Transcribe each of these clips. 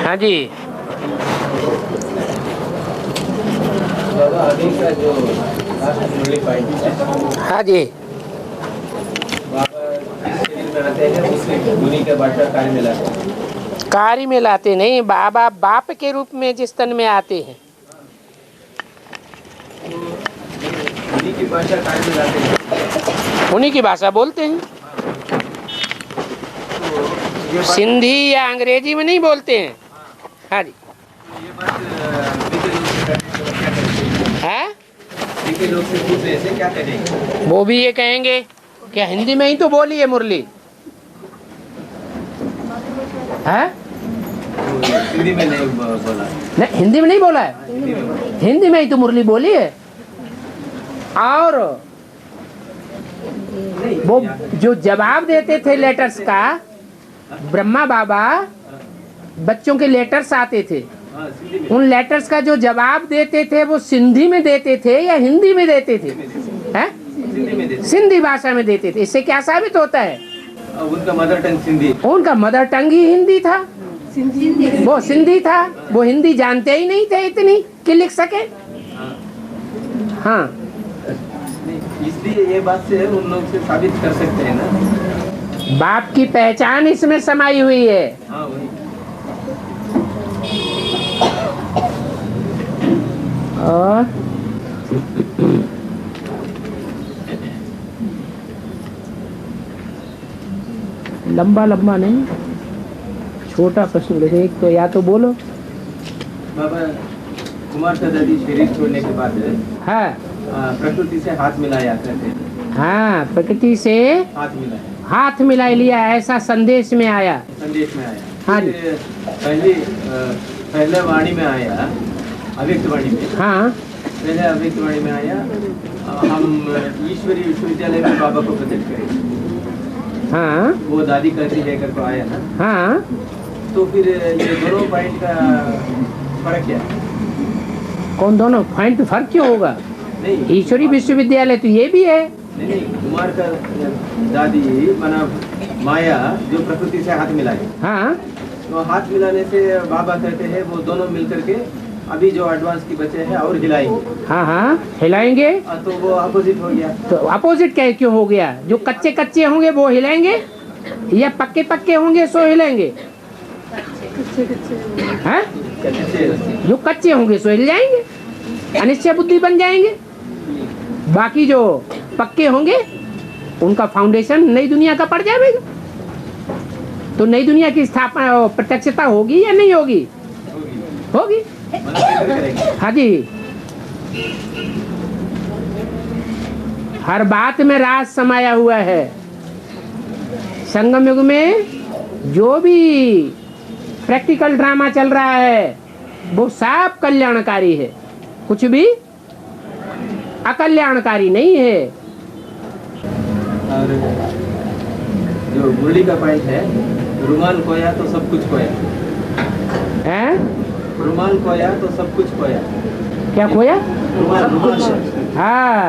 हाँ जी। अभी का जो मुरली पॉइंट है, हाँ जी। मुनि के बादशाह कार्य में लाते हैं। कार्य में लाते नहीं, बाबा बाप के रूप में जिस तन में आते हैं मुनि की भाषा कार्य में लाते हैं, उन्हीं की भाषा बोलते हैं। सिंधी या अंग्रेजी में नहीं बोलते हैं। हाँ जी। ये बात है के लोग से पूछ रहे थे क्या करेंगे। वो भी ये कहेंगे कि हिंदी में ही तो बोली है मुरली है। हिंदी में नहीं बोला, नहीं, हिंदी में नहीं बोला है, हिंदी में ही तो मुरली बोली है। और वो जो जवाब देते थे लेटर्स का, ब्रह्मा बाबा बच्चों के लेटर्स आते थे, उन लेटर्स का जो जवाब देते थे वो सिंधी में देते थे या हिंदी में देते थे? हैं? सिंधी भाषा में देते थे। इससे क्या साबित होता है? उनका मदर टंग सिंधी, उनका मदर टंग ही हिंदी था, वो सिंधी था। वो हिंदी जानते ही नहीं थे इतनी कि लिख सके। हाँ, इसलिए ये बात से उन लोग से साबित कर सकते हैं ना, बाप की पहचान इसमें समाई हुई है। हाँ वही। और लंबा लंबा नहीं, छोटा प्रश्न लिखे एक तो, या तो बोलो। बाबा कुमार दादा जी शरीर छोड़ने के बाद हाँ प्रकृति से हाथ मिलाया करते थे। हाँ, प्रकृति से हाथ मिलाया, हाथ मिला लिया, ऐसा संदेश में आया। संदेश में आया। हाँ जी। पहले वाणी में आया, अव्यक्त वाणी में। हाँ पहले अव्यक्त वाणी में आया, हम ईश्वरी विश्वविद्यालय में बाबा को प्रकट करेंगे। हाँ वो दादी कहती लेकर को आया ना, हाँ। तो फिर ये दोनों पॉइंट का फर्क क्या है? कौन दोनों पॉइंट फर्क क्यों होगा? नहीं, ईश्वरी विश्वविद्यालय तो ये भी है। नहीं, कुमार का दादी माना माया जो प्रकृति से हाथ मिलाई, हाँ तो हाथ मिलाने से बाबा कहते हैं वो दोनों मिलकर के अभी जो एडवांस की बचे हैं और हिलाएंगे। हाँ हाँ, हिलाएंगे। तो वो अपोजिट हो गया। तो अपोजिट क्या क्यों हो गया? जो कच्चे कच्चे होंगे वो हिलाएंगे या पक्के पक्के होंगे सो हिलाएंगे? हैं? जो कच्चे होंगे सो हिल जाएंगे, अनिश्चय बुद्धि बन जाएंगे। बाकी जो पक्के होंगे उनका फाउंडेशन नई दुनिया का पड़ जाएगा। तो नई दुनिया की स्थापना प्रत्यक्षता होगी या नहीं होगी? होगी। हाँ जी, हर बात में राज समाया हुआ है। संगम युग में जो भी प्रैक्टिकल ड्रामा चल रहा है वो सब कल्याणकारी है, कुछ भी अकल्याणकारी नहीं है। और जो मुरली का पॉइंट है, रुमाल खोया तो सब कुछ खोया हैं? रुमाल खोया तो सब कुछ खोया। क्या खोया? रुमाल। हाँ,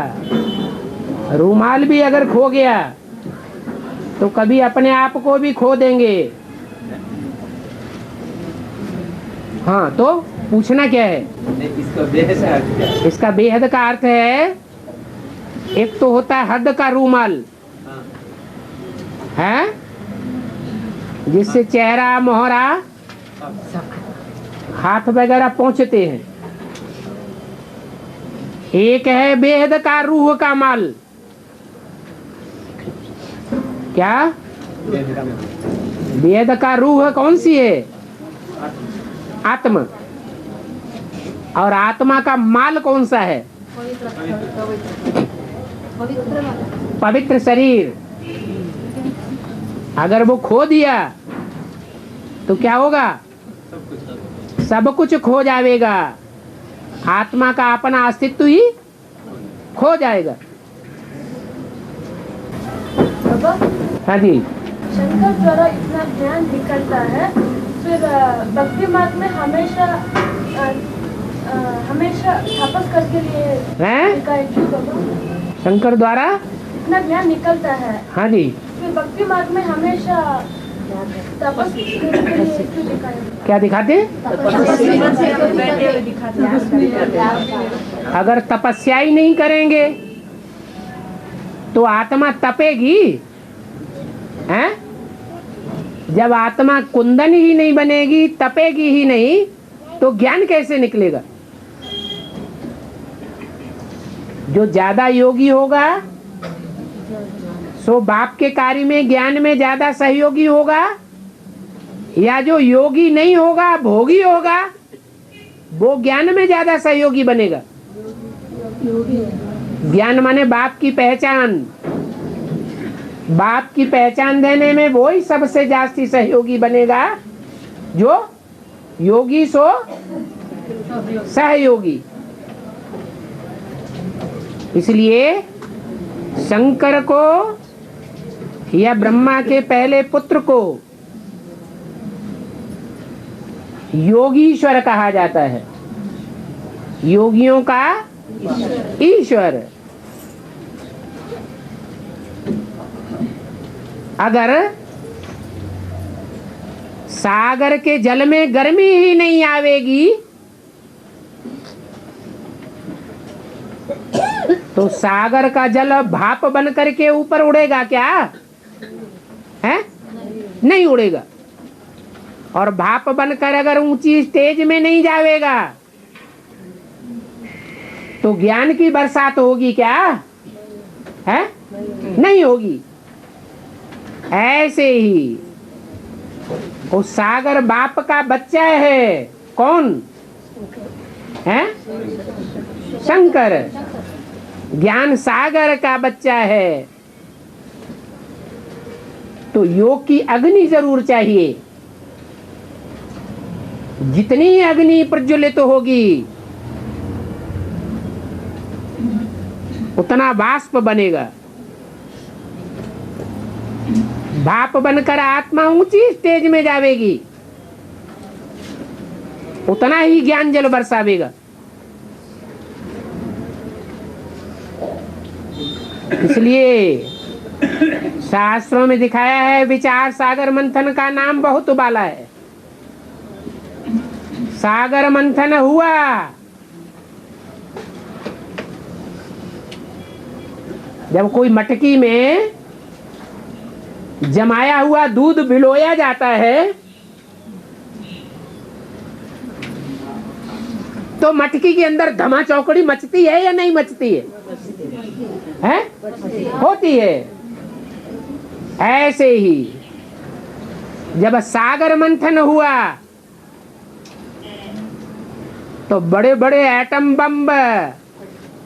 रुमाल भी अगर खो गया तो कभी अपने आप को भी खो देंगे। हाँ, तो पूछना क्या है? इसका बेहद अर्थ क्या है? इसका बेहद का अर्थ है, एक तो होता है हद का रूमाल, है जिससे चेहरा मोहरा हाथ वगैरह पहुंचते हैं। एक है बेहद का रूह का माल। क्या? बेहद का रूह कौन सी है? आत्मा। और आत्मा का माल कौन सा है? पवित्र शरीर। अगर वो खो दिया तो क्या होगा? सब कुछ खो जाएगा, आत्मा का अपना अस्तित्व ही खो जाएगा। हाँ जी। शंकर द्वारा इतना ज्ञान निकलता है, फिर भक्ति मार्ग में हमेशा तपस करके लिए शंकर द्वारा इतना ज्ञान निकलता है। हाँ जी। फिर भक्ति मार्ग में हमेशा तपस्वी दिखाया। क्या दिखाते? अगर तपस्या ही नहीं करेंगे तो आत्मा तपेगी, हैं? जब आत्मा कुंदन ही नहीं बनेगी, तपेगी ही नहीं, तो ज्ञान कैसे निकलेगा? जो ज्यादा योगी होगा सो बाप के कार्य में, ज्ञान में ज्यादा सहयोगी होगा, या जो योगी नहीं होगा, भोगी होगा, वो ज्ञान में ज्यादा सहयोगी बनेगा? ज्ञान माने बाप की पहचान, बाप की पहचान देने में वो ही सबसे जास्ती सहयोगी बनेगा जो योगी सो सहयोगी। इसलिए शंकर को या ब्रह्मा के पहले पुत्र को योगीश्वर कहा जाता है, योगियों का ईश्वर। अगर सागर के जल में गर्मी ही नहीं आवेगी तो सागर का जल भाप बन करके ऊपर उड़ेगा क्या? है? नहीं उड़ेगा। और भाप बनकर अगर ऊंची स्टेज में नहीं जावेगा तो ज्ञान की बरसात होगी क्या? है? नहीं होगी। ऐसे ही वो सागर बाप का बच्चा है। कौन है? शंकर। ज्ञान सागर का बच्चा है। तो योग की अग्नि जरूर चाहिए। जितनी अग्नि प्रज्वलित होगी उतना वाष्प बनेगा। भाप बनकर आत्मा ऊंची स्टेज में जावेगी, उतना ही ज्ञान जल बरसावेगा। इसलिए शास्त्रों में दिखाया है, विचार सागर मंथन का नाम बहुत उबाला है। सागर मंथन हुआ, जब कोई मटकी में जमाया हुआ दूध भिगोया जाता है तो मटकी के अंदर धमा चौकड़ी मचती है या नहीं मचती है? हैं? होती है। ऐसे ही जब सागर मंथन हुआ तो बड़े बड़े एटम बम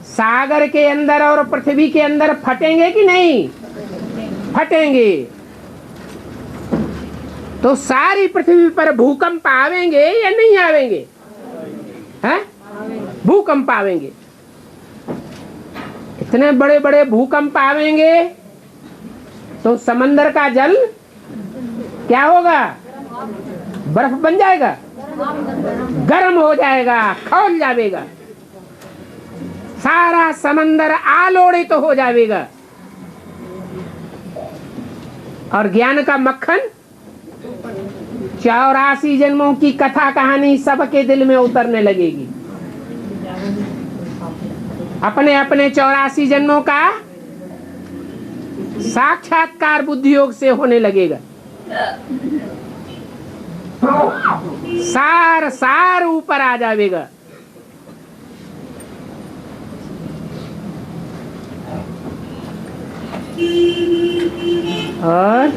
सागर के अंदर और पृथ्वी के अंदर फटेंगे कि नहीं? फटेंगे। तो सारी पृथ्वी पर भूकंप आवेंगे या नहीं आवेंगे? हैं? भूकंप आवेंगे। इतने बड़े बड़े भूकंप आवेंगे तो समंदर का जल क्या होगा? बर्फ बन जाएगा, गर्म हो जाएगा, खौल जाएगा, सारा समंदर आलोड़ित तो हो जाएगा। और ज्ञान का मक्खन 84 जन्मों की कथा कहानी सबके दिल में उतरने लगेगी। अपने अपने 84 जन्मों का साक्षात्कार बुद्धि योग से होने लगेगा। सार सार ऊपर आ जाएगा। और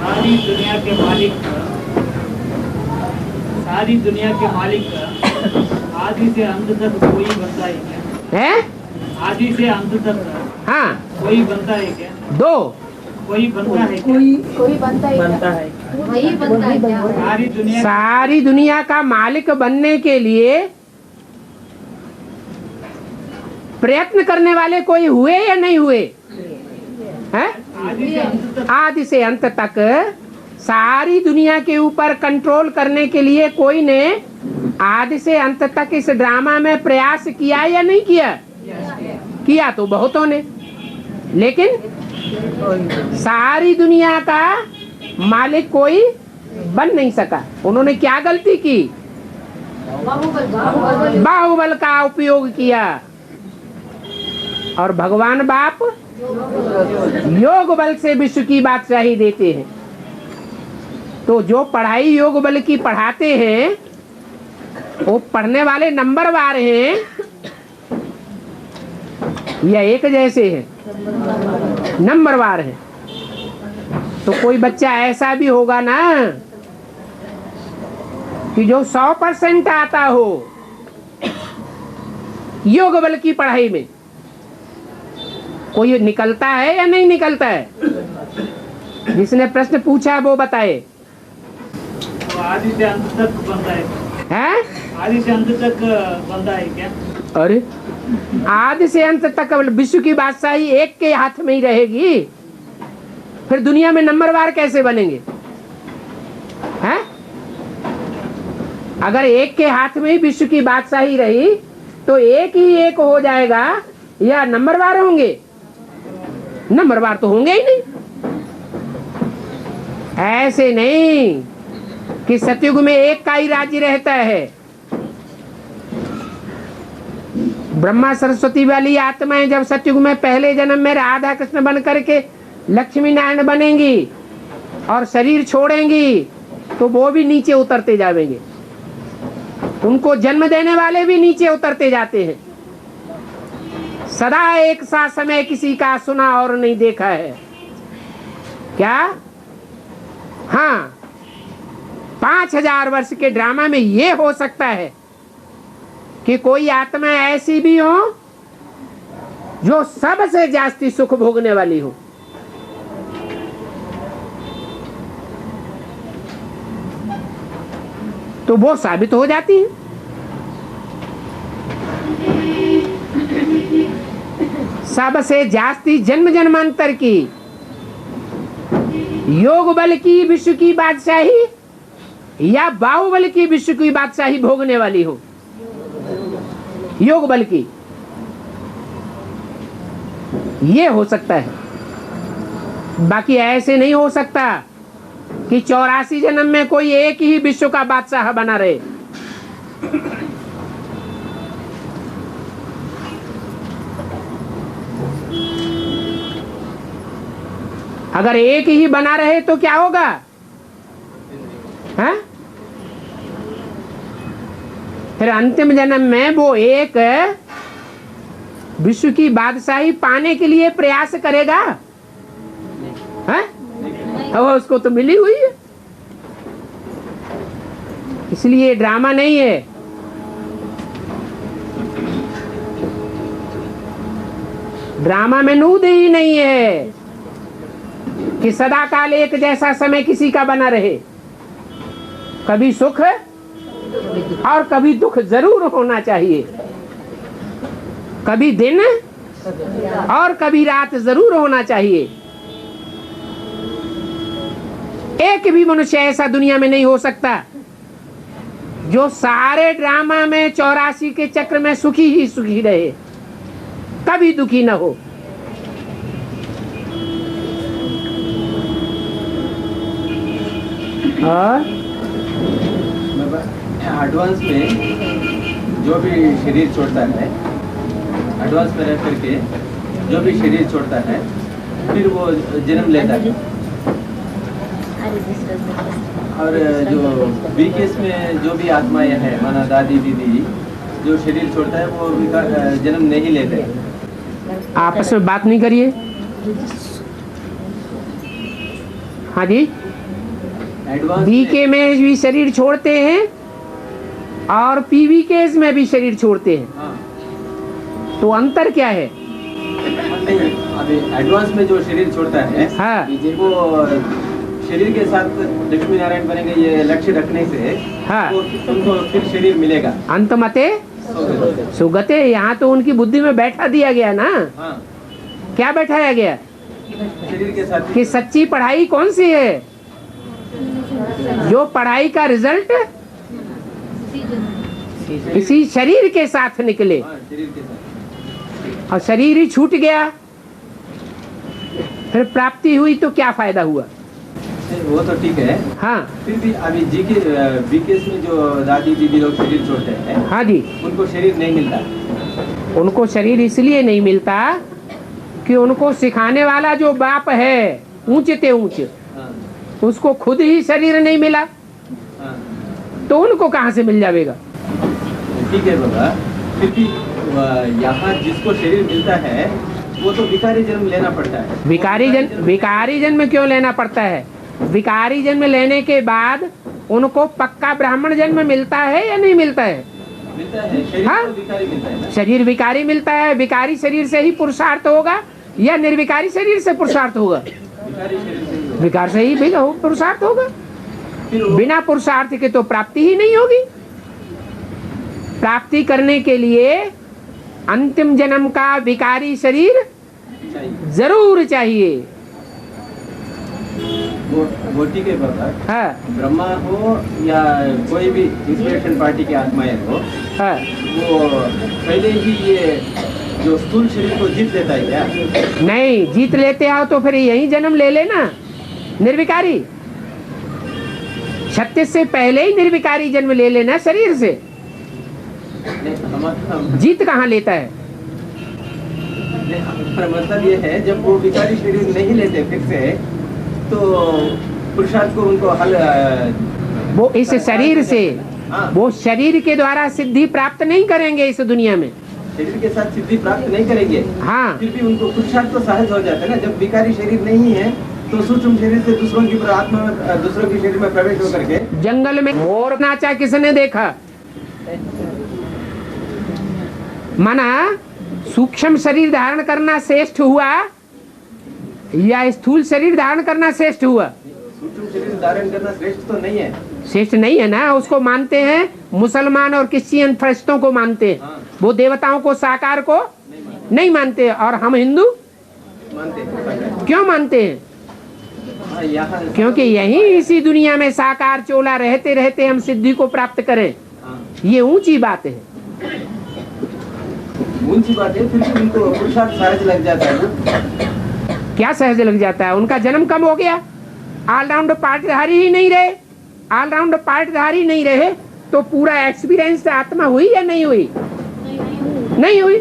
सारी दुनिया के मालिक, सारी दुनिया के मालिक आदि से अंत तक कोई बनता है क्या? है? आदि से अंत तक हाँ, कोई बनता है क्या? दो कोई बनता है क्या? कोई बनता है वही बनता है क्या? सारी दुनिया का मालिक बनने के लिए प्रयत्न करने वाले कोई हुए या नहीं हुए? हैं? आदि से अंत तक सारी दुनिया के ऊपर कंट्रोल करने के लिए कोई ने आदि से अंत तक इस ड्रामा में प्रयास किया या नहीं किया? किया तो बहुतों ने, लेकिन सारी दुनिया का मालिक कोई बन नहीं सका। उन्होंने क्या गलती की? बाहुबल का उपयोग किया। और भगवान बाप योग बल से विश्व की बादशाही देते हैं। तो जो पढ़ाई योग बल की पढ़ाते हैं वो पढ़ने वाले नंबरवार हैं या एक जैसे हैं? नंबरवार हैं। तो कोई बच्चा ऐसा भी होगा ना कि जो 100% आता हो योग बल की पढ़ाई में। कोई निकलता है या नहीं निकलता है? जिसने प्रश्न पूछा वो बताए। तो आदि से अंत तक बनता है? आदि से अंत तक बनता है क्या? अरे आदि से अंत तक विश्व की बादशाही एक के हाथ में ही रहेगी, फिर दुनिया में नंबरवार कैसे बनेंगे? हैं? अगर एक के हाथ में ही विश्व की बादशाही रही तो एक ही एक हो जाएगा या नंबरवार होंगे? नंबरवार तो होंगे ही नहीं। ऐसे नहीं कि सतयुग में एक का ही राज्य रहता है। ब्रह्मा सरस्वती वाली आत्माएं जब सतयुग में पहले जन्म में राधा कृष्ण बन करके लक्ष्मी नारायण बनेंगी और शरीर छोड़ेंगी तो वो भी नीचे उतरते जाएंगे। उनको जन्म देने वाले भी नीचे उतरते जाते हैं। सदा एक सा समय किसी का सुना और नहीं देखा है क्या? हाँ, 5000 वर्ष के ड्रामा में ये हो सकता है कि कोई आत्मा ऐसी भी हो जो सबसे जास्ती सुख भोगने वाली हो। तो वो साबित हो जाती है। सबसे जास्ती जन्म जन्मांतर की योग बल की विश्व की बादशाही या बाहुबल की विश्व की बादशाही भोगने वाली हो? योग बल की। ये हो सकता है। बाकी ऐसे नहीं हो सकता कि 84 जन्म में कोई एक ही विश्व का बादशाह बना रहे। अगर एक ही बना रहे तो क्या होगा? हैं? फिर अंतिम जन्म में वो एक विश्व की बादशाही पाने के लिए प्रयास करेगा? हैं? अब उसको तो मिली हुई है। इसलिए ड्रामा नहीं है। ड्रामा में नूद ही नहीं है कि सदा काल एक जैसा समय किसी का बना रहे। कभी सुख और कभी दुख जरूर होना चाहिए। कभी दिन और कभी रात जरूर होना चाहिए। एक भी मनुष्य ऐसा दुनिया में नहीं हो सकता जो सारे ड्रामा में 84 के चक्र में सुखी ही सुखी रहे, कभी दुखी न हो। और एडवांस में जो भी शरीर छोड़ता है, एडवांस में रह करके जो भी शरीर छोड़ता है फिर वो जन्म लेता है। और जो बी केस में जो भी आत्माएं हैं, माना दादी दीदी, जो शरीर छोड़ता है वो भी जन्म नहीं लेते। आपस में बात नहीं करिए। हाँ जी, बी के में भी शरीर छोड़ते हैं और पीवी केस में भी शरीर छोड़ते हैं। हाँ। तो अंतर क्या है? नहीं, अभी एडवांस में जो शरीर छोड़ता है, हाँ, वो शरीर के साथ लक्ष्मी नारायण बनेंगे, ये लक्ष्य रखने से हाँ, तो उनको फिर शरीर मिलेगा। अंतमते सुगते। यहाँ तो उनकी बुद्धि में बैठा दिया गया ना। हाँ। क्या बैठाया गया? शरीर के साथ कि सच्ची पढ़ाई कौन सी है? जो पढ़ाई का रिजल्ट इसी शरीर के साथ निकले, हाँ, शरीर के साथ। और शरीर ही छूट गया, फिर प्राप्ति हुई तो क्या फायदा हुआ? वो तो ठीक है, हाँ फिर भी अभी बीकेएस में जो दादी दीदी लोग शरीर छोड़ते हैं, हाँ जी, उनको शरीर नहीं मिलता। उनको शरीर इसलिए नहीं मिलता कि उनको सिखाने वाला जो बाप है ऊंचे ते ऊंचे, हाँ, उसको खुद ही शरीर नहीं मिला, हाँ, तो उनको कहाँ से मिल जाएगा? ठीक है बाबा, फिर भी यहाँ जिसको शरीर मिलता है वो तो भिखारी जन्म लेना पड़ता है। भिखारी जन्म क्यों लेना पड़ता है? भिखारी जन्म लेने के बाद उनको पक्का ब्राह्मण जन्म मिलता है या नहीं मिलता है? मिलता है, शरीर हाँ? तो भिखारी मिलता है ना। शरीर भिखारी मिलता है। भिखारी शरीर से ही पुरुषार्थ होगा या निर्विकारी शरीर से पुरुषार्थ होगा? भिखारी शरीर से ही होता विकार से ही पुरुषार्थ होगा। है। फिर वो बिना पुरुषार्थ के तो प्राप्ति ही नहीं होगी। प्राप्ति करने के लिए अंतिम जन्म का विकारी शरीर चाहिए। जरूर चाहिए। वो ठीक है बाबा, हाँ ब्रह्मा हो या कोई भी इंस्पिरेशन पार्टी की आत्माएं हो, हाँ। वो पहले ही ये जो स्थूल शरीर को जीत लेता है क्या? नहीं जीत लेते हो तो फिर यही जन्म ले लेना निर्विकारी। सत्य से पहले ही निर्विकारी जन्म ले लेना शरीर से। नहीं, हमारा जीत कहाँ लेता है? हमारा मतलब ये है, जब वो विकारी शरीर नहीं लेते फिर से, तो पुरुषार्थ को उनको हल वो इस शरीर से, हाँ, वो शरीर के द्वारा सिद्धि प्राप्त नहीं करेंगे इस दुनिया में। शरीर के साथ सिद्धि प्राप्त नहीं करेंगे, हाँ फिर भी उनको पुरुषार्थ तो सहज हो जाता है ना। जब विकारी शरीर नहीं है तो सूक्ष्म शरीर से दूसरों की आत्मा दूसरों के शरीर में प्रवेश होकर के जंगल में मोर नाचा किसने देखा? माना सूक्ष्म शरीर धारण करना श्रेष्ठ हुआ या स्थूल शरीर धारण करना श्रेष्ठ हुआ? सूक्ष्म शरीर धारण करना श्रेष्ठ तो नहीं है। श्रेष्ठ नहीं है ना। उसको मानते हैं मुसलमान और क्रिश्चियन फरिश्तों को मानते हैं, हाँ, वो देवताओं को साकार को नहीं मानते। और हम हिंदू मानते हैं। क्यों मानते हैं? हाँ, यहाँ क्योंकि यही इसी दुनिया में साकार चोला रहते रहते हम सिद्धि को प्राप्त करें, हाँ, ये ऊंची बात है। ऊंची बात है, फिर भी उनको पुरुषार्थ सहज लग जाता है ना। क्या सहज लग जाता है? उनका जन्म कम हो गया, ऑलराउंड पार्टधारी ही नहीं रहे। ऑलराउंड पार्टधारी नहीं रहे तो पूरा एक्सपीरियंस आत्मा हुई या नहीं हुई? नहीं हुई।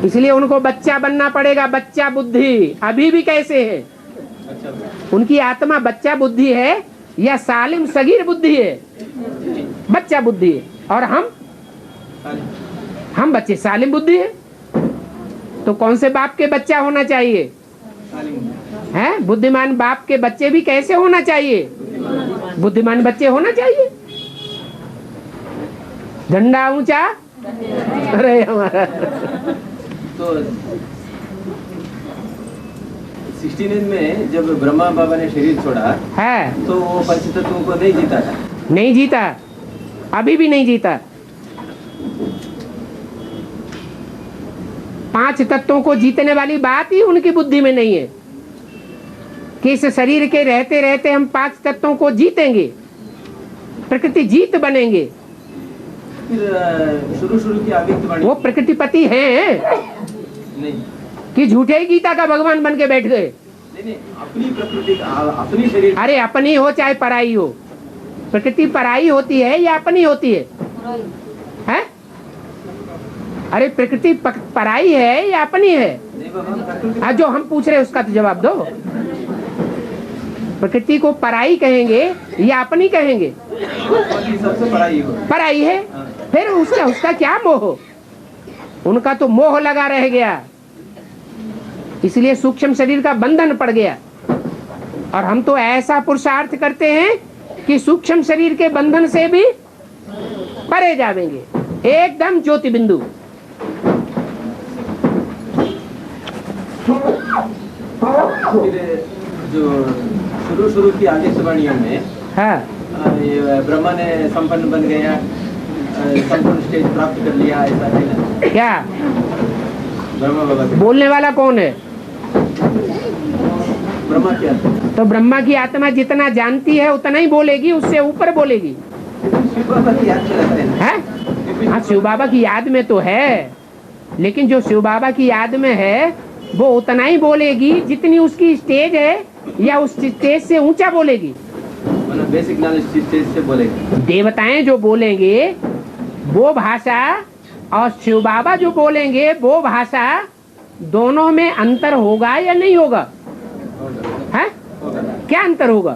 इसलिए उनको बच्चा बनना पड़ेगा। बच्चा बुद्धि अभी भी कैसे है? अच्छा, उनकी आत्मा बच्चा बुद्धि है या सालिम सगीर बुद्धि है? बच्चा बुद्धि है। और हम बच्चे सालिम बुद्धि है। तो कौन से बाप के बच्चा होना चाहिए? है बुद्धिमान बाप के बच्चे भी कैसे होना चाहिए? बुद्धिमान बच्चे होना चाहिए। झंडा ऊंचा अरे हमारा। तो 16 में जब ब्रह्मा बाबा ने शरीर छोड़ा है तो वो पंचतत्वों को नहीं जीता था। नहीं जीता, अभी भी नहीं जीता। 5 तत्वों को जीतने वाली बात ही उनकी बुद्धि में नहीं है कि इस शरीर के रहते रहते हम 5 तत्वों को जीतेंगे, प्रकृति जीत बनेंगे। फिर शुरू की आविर्वाणी वो प्रकृतिपति हैं नहीं, कि झूठे ही गीता का भगवान बन के बैठ गए। नहीं, अपनी प्रकृति अपनी शरीर। अरे अपनी हो चाहे पराई हो, प्रकृति पराई होती है या अपनी होती है? हैं? अरे प्रकृति पराई है या अपनी है? नहीं बाबा, प्रकृति जो हम पूछ रहे हैं उसका तो जवाब दो। प्रकृति को पराई कहेंगे या अपनी कहेंगे? सबसे पराई हो। पराई है। फिर उसका क्या मोह? उनका तो मोह लगा रह गया, इसलिए सूक्ष्म शरीर का बंधन पड़ गया। और हम तो ऐसा पुरुषार्थ करते हैं कि सूक्ष्म शरीर के बंधन से भी परे जावेंगे, एकदम ज्योति बिंदु। फिर जो शुरू की आदित्यवाणियों में हाँ ये ब्रह्मा ने संपन्न बन गया, संपूर्ण स्टेज प्राप्त कर लिया, ऐसा है ना? क्या ब्रह्मा बाबा बोलने वाला कौन है? ब्रह्मा क्या? तो ब्रह्मा की आत्मा जितना जानती है उतना ही बोलेगी, उससे ऊपर बोलेगी। शिव बाबा की याद में रहते हैं है? हाँ, शिव बाबा की याद में तो है, लेकिन जो शिव बाबा की याद में है वो उतना ही बोलेगी जितनी उसकी स्टेज है, या उस स्टेज से ऊंचा बोलेगी। मतलब बेसिक नॉलेज स्टेज से बोलेंगे। देवताएं जो बोलेंगे वो भाषा और शिव बाबा जो बोलेंगे वो भाषा, दोनों में अंतर होगा या नहीं होगा? है? क्या अंतर होगा?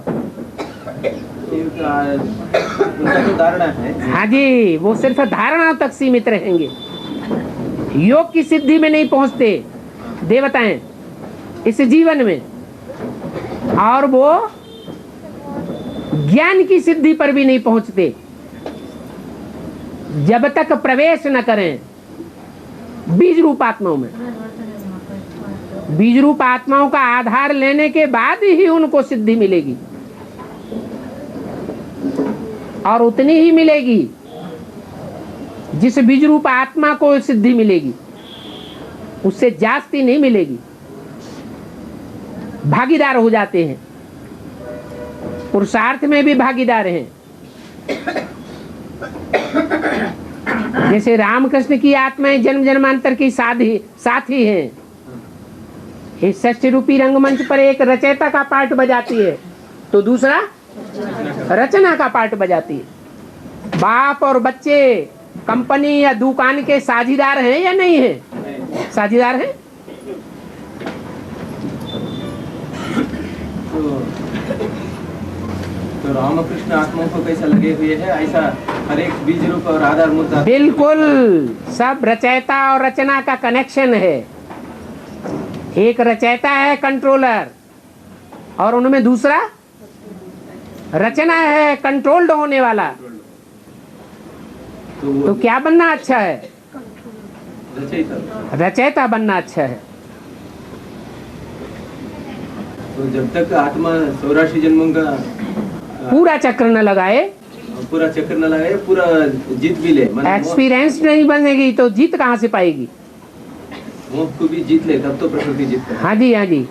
उनका जो धारणा है, हाँ जी, वो सिर्फ धारणा तक सीमित रहेंगे, योग की सिद्धि में नहीं पहुंचते देवताएं इस जीवन में, और वो ज्ञान की सिद्धि पर भी नहीं पहुंचते जब तक प्रवेश न करें बीज रूप आत्माओं में। बीज रूप आत्माओं का आधार लेने के बाद ही उनको सिद्धि मिलेगी, और उतनी ही मिलेगी जिस बीज रूप आत्मा को सिद्धि मिलेगी, उससे जास्ती नहीं मिलेगी। भागीदार हो जाते हैं, पुरुषार्थ में भी भागीदार हैं। जैसे रामकृष्ण की आत्माएं जन्म जन्मांतर की साथी हैं। इस षष्ठी रूपी रंगमंच पर एक रचयिता का पार्ट बजाती है तो दूसरा रचना का पार्ट बजाती है। बाप और बच्चे कंपनी या दुकान के साझीदार हैं या नहीं हैं? साझीदार हैं। तो रामकृष्ण आत्मा को कैसा लगे हुए है, ऐसा हर एक बीज रूप और आधार मुद्दा। बिल्कुल, सब रचयिता और रचना का कनेक्शन है। एक रचयिता है कंट्रोलर, और उनमें दूसरा रचना है कंट्रोल्ड होने वाला। तो क्या बनना अच्छा है? रचयिता बनना अच्छा है। तो जब तक आत्मा 84 जन्मों का पूरा चक्र न लगाए, पूरा जीत भी ले, एक्सपीरियंस नहीं बनेगी तो जीत कहाँ से पाएगी? मोह को भी जीत ले तब तो प्रकृति जीतता है। हाँ जी, हाँ जी।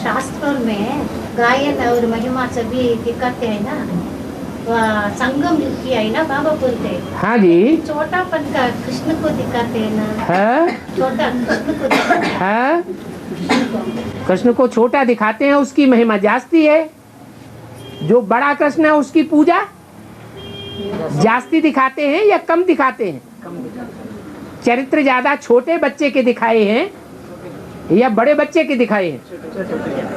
शास्त्रों में गायन और महिमा सभी दिखाते हैं ना, संगम किया है ना बाबा बोलते हैं। हाँ जी। छोटापन का कृष्ण को दिखाते हैं ना। है? छोटा कृष्ण को दिखाते हैं। है? कृष्ण को छोटा दिखाते हैं, उसकी महिमा जास्ती है। जो बड़ा कृष्ण है उसकी पूजा जास्ती दिखाते हैं या कम दिखाते हैं? चरित्र ज्यादा छोटे बच्चे के दिखाए हैं या बड़े बच्चे के दिखाए हैं?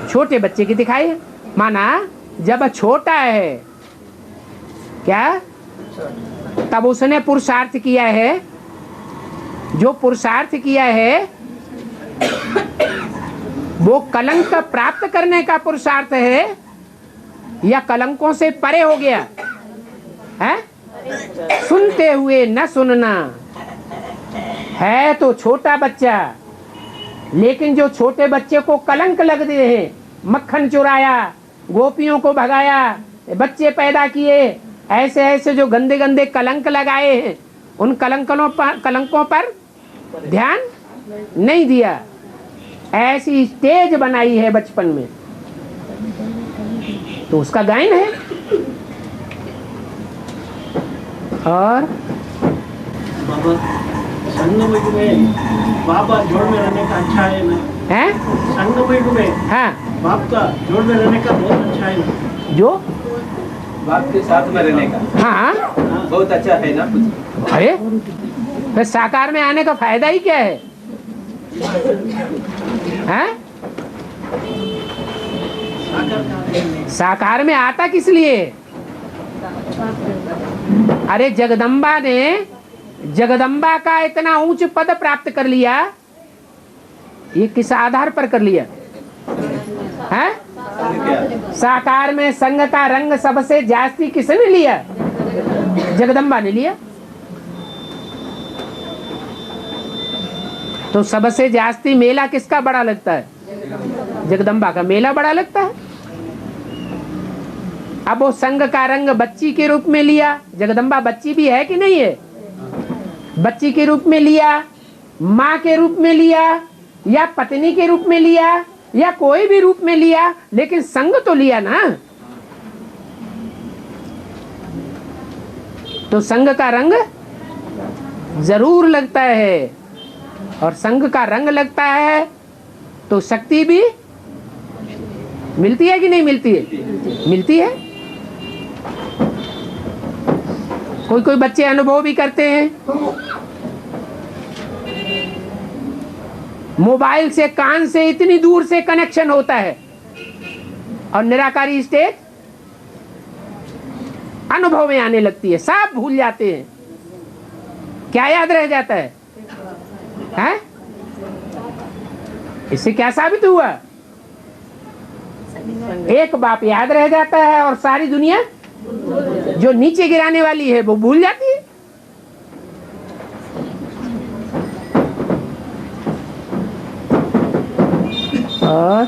छोटे बच्चे के दिखाए हैं। माना जब छोटा है क्या, तब उसने पुरुषार्थ किया है। जो पुरुषार्थ किया है वो कलंक प्राप्त करने का पुरुषार्थ है या कलंकों से परे हो गया है? सुनते हुए न सुनना है तो छोटा बच्चा, लेकिन जो छोटे बच्चे को कलंक लग रहे हैं, मक्खन चुराया, गोपियों को भगाया, बच्चे पैदा किए, ऐसे ऐसे जो गंदे गंदे कलंक लगाए हैं, उन कलंकों पर ध्यान नहीं दिया। ऐसी स्टेज बनाई है बचपन में, तो उसका गायन है। और बाबा संगम में बाबा जोड़ में रहने का अच्छा है ना? है संगम में हाँ, बाप का जोड़ में रहने का बहुत अच्छा है ना? जो बाप के साथ में रहने का हाँ बहुत अच्छा है ना। कुछ अरे फिर साकार में आने का फायदा ही क्या है? हैं? साकार में आता किस लिए? अरे जगदम्बा का इतना ऊंच पद प्राप्त कर लिया, ये किस आधार पर कर लिया है? साकार में संग का रंग सबसे जास्ती किसने लिया? जगदम्बा ने लिया। तो सबसे जास्ती मेला किसका बड़ा लगता है? जगदम्बा का मेला बड़ा लगता है। अब वो संग का रंग बच्ची के रूप में लिया। जगदम्बा बच्ची भी है कि नहीं है? बच्ची के रूप में लिया माँ के रूप में लिया या पत्नी के रूप में लिया या कोई भी रूप में लिया, लेकिन संग तो लिया ना। तो संग का रंग जरूर लगता है, और संग का रंग लगता है तो शक्ति भी मिलती है कि नहीं मिलती है? मिलती है। कोई कोई बच्चे अनुभव भी करते हैं। मोबाइल से कान से इतनी दूर से कनेक्शन होता है, और निराकारी स्टेज अनुभव में आने लगती है, सब भूल जाते हैं। क्या याद रह जाता है? हैं? इससे क्या साबित हुआ? एक बाप याद रह जाता है और सारी दुनिया जो नीचे गिराने वाली है वो भूल जाती है। और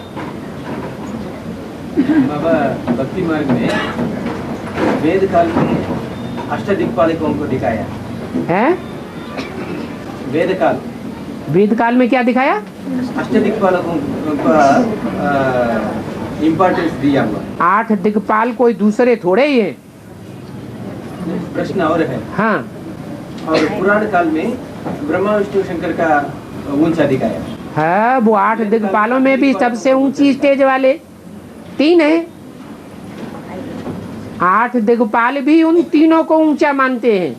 बाबा भक्ति मार्ग में वेद काल में अष्टदिक्पालकों को दिखाया है। वेद काल में क्या दिखाया? अष्टदिक्पालकों का इम्पोर्टेंस दिया हुआ। 8 दिक्पाल कोई दूसरे थोड़े ही है। प्रश्न और है। हाँ। और पुराण काल में ब्रह्मा विष्णु शंकर का ऊंचा दिखाया है। वो 8 दिक्पालों में भी सबसे ऊंची स्टेज वाले 3 है। 8 दिक्पाल भी उन तीनों को ऊंचा मानते हैं।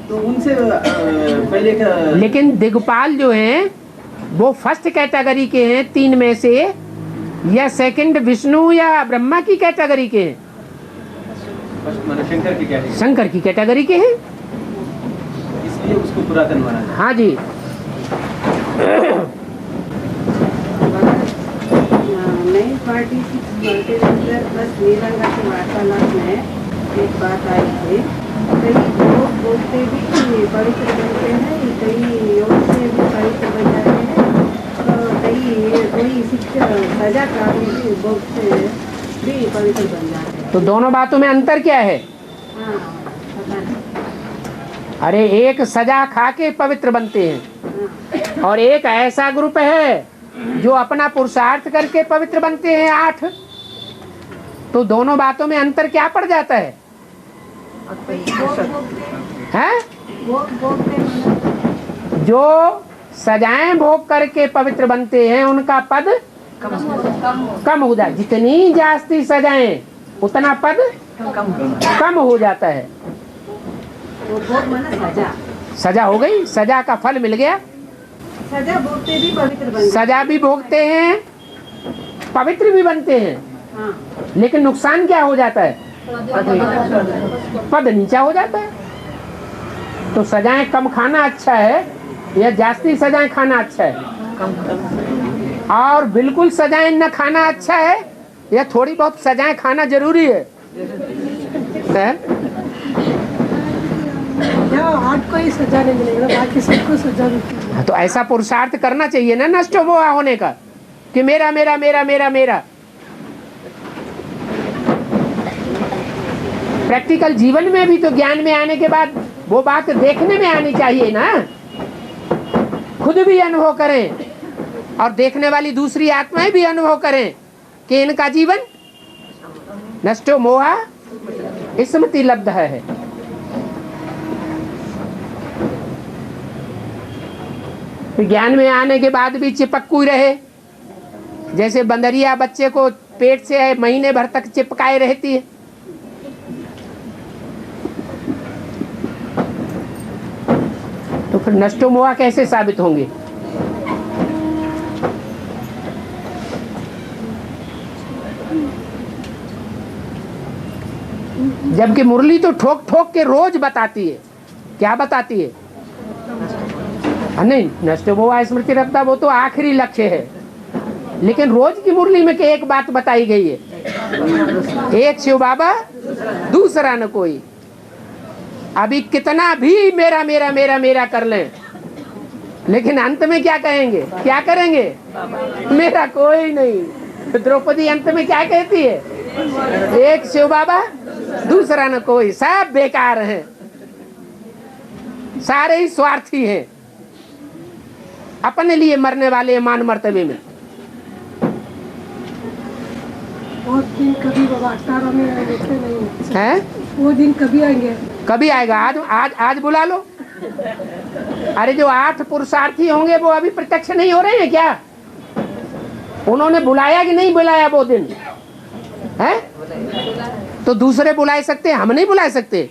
तो उनसे पहले का लेकिन दिक्पाल जो हैं वो फर्स्ट कैटेगरी के हैं 3 में से, या सेकंड विष्णु या ब्रह्मा की कैटेगरी के हैं? शंकर की कैटेगरी के हैं, इसलिए उसको पुरातन माना जाता है। हाँ जी। नई पार्टी के अंदर बस नीलंगा के वार्तालाप में एक बात आई थी, कई लोग बोलते भी कि पवित्र बनते हैं, कई योग से भी पवित्र बन जाते हैं, तो कई कोई शिक्षा सजा का भी बोलते भी पवित्र बन जाते हैं। तो दोनों बातों में अंतर क्या है? हाँ, पता नहीं। अरे एक सजा खा के पवित्र बनते हैं, और एक ऐसा ग्रुप है जो अपना पुरुषार्थ करके पवित्र बनते हैं 8। तो दोनों बातों में अंतर क्या पड़ जाता है? हैं? जो सजाएं भोग करके पवित्र बनते हैं उनका पद कम हो जाए। जितनी जास्ती सजाएं उतना पद कम हो जाता है। सजा हो गई, सजा का फल मिल गया। सजा भोगते भी पवित्र बन सजा भी भोगते हैं, पवित्र भी बनते हैं। हाँ। लेकिन नुकसान क्या हो जाता है? पद नीचा हो जाता है। तो सजाएं कम खाना अच्छा है या जास्ती सजाएं खाना अच्छा है? और बिल्कुल सजाएं न खाना अच्छा है या थोड़ी बहुत सजाएं खाना जरूरी है? आपको ही सजा नहीं मिलेगा, बाकी सबको सजा मिलेगी। तो ऐसा पुरुषार्थ करना चाहिए ना नष्ट मोह होने का, कि मेरा मेरा मेरा मेरा मेरा। प्रैक्टिकल जीवन में भी तो ज्ञान में आने के बाद वो बात देखने में आनी चाहिए ना। खुद भी अनुभव करें और देखने वाली दूसरी आत्माएं भी अनुभव करें कि इनका जीवन नष्टो मोहा स्मृति लब्ध है। ज्ञान में आने के बाद भी चिपकू रहे, जैसे बंदरिया बच्चे को पेट से महीने भर तक चिपकाए रहती है। तो फिर नष्टो मोहा कैसे साबित होंगे? जबकि मुरली तो ठोक ठोक के रोज बताती है। क्या बताती है? नहीं, नष्ट मोह स्मृति रखता वो तो आखिरी लक्ष्य है, लेकिन रोज की मुरली में एक बात बताई गई है, एक शिव बाबा दूसरा न कोई। अभी कितना भी मेरा मेरा मेरा मेरा कर लें, लेकिन अंत में क्या कहेंगे? क्या करेंगे? मेरा कोई नहीं। द्रौपदी अंत में क्या कहती है? एक शिव बाबा दूसरा न कोई, सब बेकार हैं, सारे ही स्वार्थी हैं, अपने लिए मरने वाले हैं मान मर्तबे में। वो दिन कभी बाबा 18 में आएंगे नहीं हैं? वो दिन कभी आएंगे? कभी आएगा? आज बुला लो। अरे जो 8 पुरुषार्थी होंगे वो अभी प्रत्यक्ष नहीं हो रहे हैं क्या? उन्होंने बुलाया कि नहीं बुलाया वो दिन है? तो दूसरे बुला सकते, हम नहीं बुला सकते।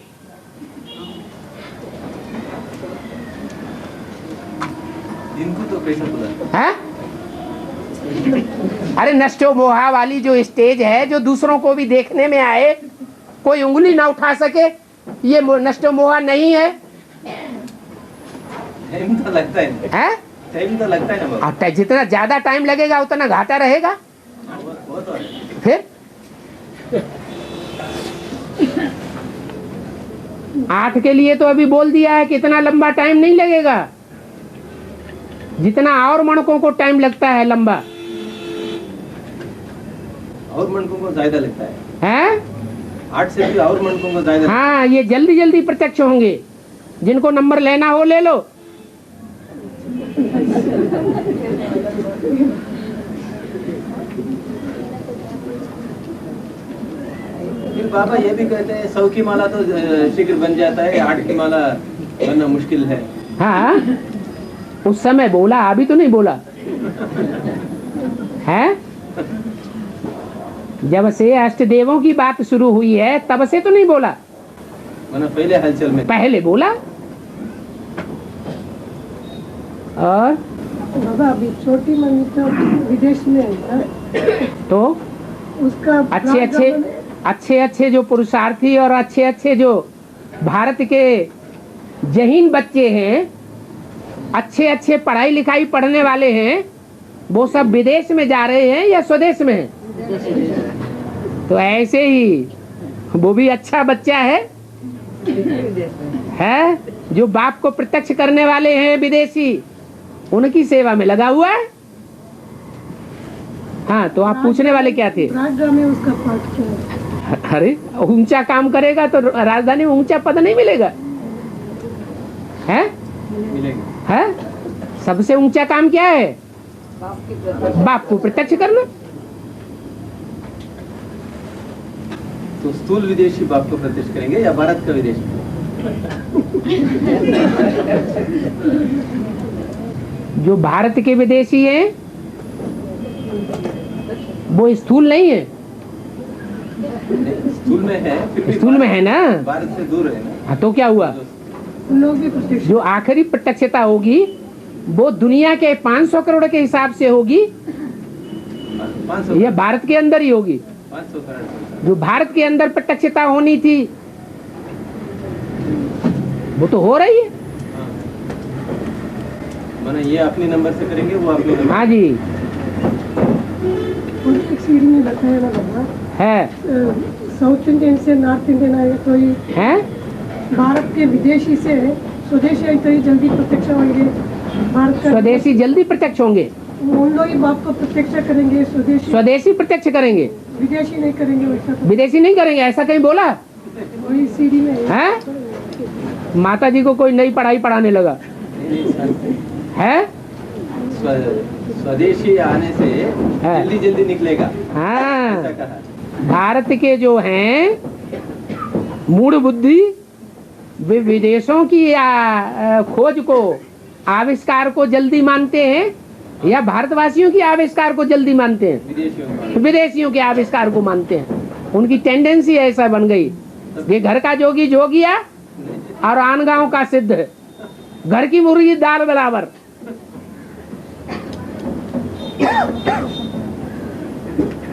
इनको तो कैसे बुला है? अरे नष्टो मोहा वाली जो स्टेज है, जो दूसरों को भी देखने में आए, कोई उंगली ना उठा सके, ये नष्टो मोहा नहीं है। टाइम तो लगता है, टाइम तो लगता है ना बाबा। अब जितना ज्यादा टाइम लगेगा उतना घाटा रहेगा। वो तो है। फिर 8 के लिए तो अभी बोल दिया है कि इतना लंबा टाइम नहीं लगेगा, जितना और मणकों को टाइम लगता है लंबा। और मनकों को ज्यादा लगता है, हैं? 8 से भी और मनकों को ज्यादा। हाँ, ये जल्दी जल्दी प्रत्यक्ष होंगे। जिनको नंबर लेना हो ले लो। फिर बाबा ये भी कहते हैं 100 की माला तो शीघ्र बन जाता है, 8 की माला बनना मुश्किल है। हाँ, उस समय बोला, अभी तो नहीं बोला है। जब से अष्ट देवों की बात शुरू हुई है तब से तो नहीं बोला, वरना पहले हलचल में पहले बोला। और बाबा अभी छोटी मम्मी तो विदेश में है ना, तो उसका अच्छे अच्छे जो पुरुषार्थी और अच्छे अच्छे जो भारत के जहीन बच्चे हैं, अच्छे अच्छे पढ़ाई लिखाई पढ़ने वाले हैं, वो सब विदेश में जा रहे हैं या स्वदेश में हैं? तो ऐसे ही वो भी अच्छा बच्चा है जो बाप को प्रत्यक्ष करने वाले हैं विदेशी, उनकी सेवा में लगा हुआ है। हाँ, तो आप पूछने वाले क्या थे? में उसका पाठ क्या है? अरे ऊंचा काम करेगा तो राजधानी में ऊंचा पद नहीं मिलेगा है? मिलेगा। है? सबसे ऊंचा काम क्या है? बाप को प्रत्यक्ष करना। तो स्थूल विदेशी बाप को प्रत्यक्ष करेंगे या भारत का विदेशी? जो भारत के विदेशी हैं वो स्थूल नहीं है। स्थूल में है, फिर भी स्थूल में है ना, भारत से दूर है ना। हाँ, तो क्या हुआ? लोग भी प्रत्यक्ष जो आखिरी प्रत्यक्षता होगी वो दुनिया के 500 करोड़ के हिसाब से होगी 500 या भारत के अंदर ही होगी? 500 करोड़। जो भारत के अंदर प्रत्यक्षता होनी थी वो तो हो रही है। माना ये अपने नंबर से करेंगे, वो अपने नंबर। हाँ जी, एक सीढ़ी में बताया ना बाबा है साउथ इंडियन से नॉर्थ इंडियन आएगा तो ये है। भारत के विदेशी से स्वदेशी आए तो ये जल्दी प्रत्यक्ष होंगे। भारत का स्वदेशी जल्दी प्रत्यक्ष होंगे, उन लोग ही बाप को प्रत्यक्ष करेंगे, स्वदेशी प्रत्यक्ष करेंगे, विदेशी नहीं करेंगे। वैसा तो विदेशी नहीं करेंगे, ऐसा कहीं बोला वही सीढ़ी में है? माता जी को कोई नई पढ़ाई पढ़ाने लगा है? स्वदेशी आने से है। जल्दी जल्दी निकलेगा, हाँ, ऐसा कहा। भारत के जो हैं मूढ़ बुद्धि, वे विदेशों की खोज को, आविष्कार को जल्दी मानते हैं या भारतवासियों की आविष्कार को जल्दी मानते हैं? विदेशियों के आविष्कार को मानते हैं। उनकी टेंडेंसी ऐसा बन गई कि घर का जोगी जोगिया और आन गांव का सिद्ध, घर की मुर्गी दाल बराबर।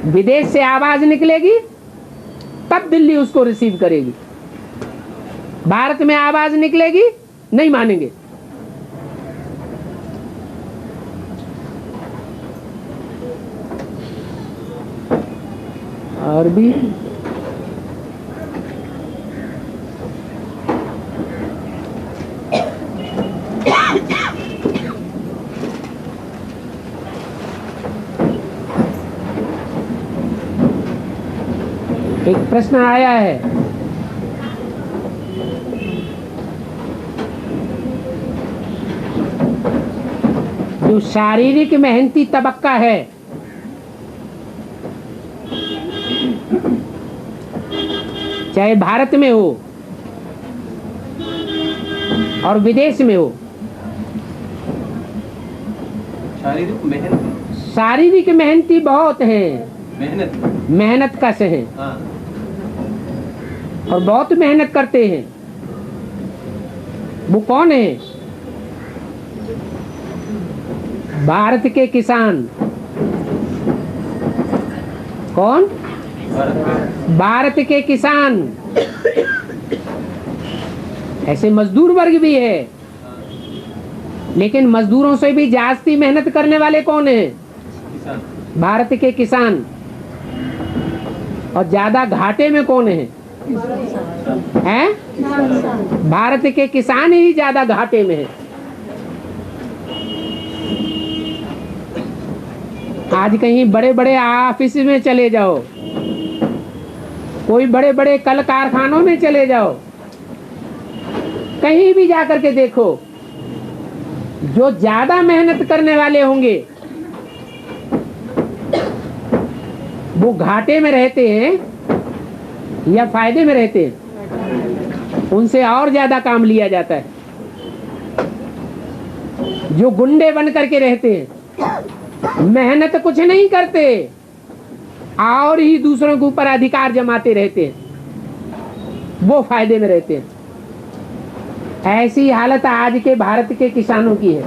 विदेश से आवाज निकलेगी तब दिल्ली उसको रिसीव करेगी, भारत में आवाज निकलेगी नहीं मानेंगे। और भी एक प्रश्न आया है, जो शारीरिक मेहनती तबक्का है, चाहे भारत में हो और विदेश में हो, शारीरिक मेहनती बहुत हैं, मेहनत कश हैं और बहुत मेहनत करते हैं। वो कौन है? भारत के किसान। कौन? भारत के किसान। ऐसे मजदूर वर्ग भी है, लेकिन मजदूरों से भी जास्ती मेहनत करने वाले कौन है? भारत के किसान। और ज्यादा घाटे में कौन है? हैं? भारत के किसान ही ज्यादा घाटे में है। आज कहीं बड़े बड़े ऑफिस में चले जाओ, कोई बड़े बड़े कल कारखानों में चले जाओ, कहीं भी जाकर के देखो, जो ज्यादा मेहनत करने वाले होंगे वो घाटे में रहते हैं या फायदे में रहते हैं? उनसे और ज्यादा काम लिया जाता है। जो गुंडे बन करके रहते हैं, मेहनत कुछ नहीं करते और ही दूसरों के ऊपर अधिकार जमाते रहते हैं, वो फायदे में रहते हैं। ऐसी हालत आज के भारत के किसानों की है।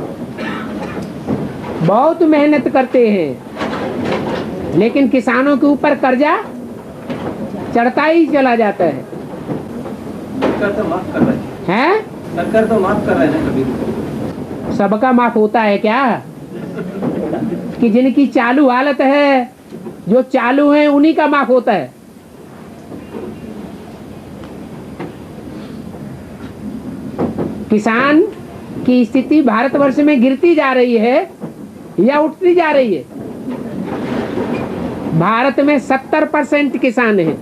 बहुत मेहनत करते हैं, लेकिन किसानों के ऊपर कर्जा चढ़ता ही चला जाता है। सरकार तो माफ कर रही हैं? सरकार तो माफ कर रही है कभी। सबका माफ होता है क्या? कि जिनकी चालू हालत है, जो चालू है, उन्हीं का माफ होता है। किसान की स्थिति भारतवर्ष में गिरती जा रही है या उठती जा रही है? भारत में 70% किसान हैं।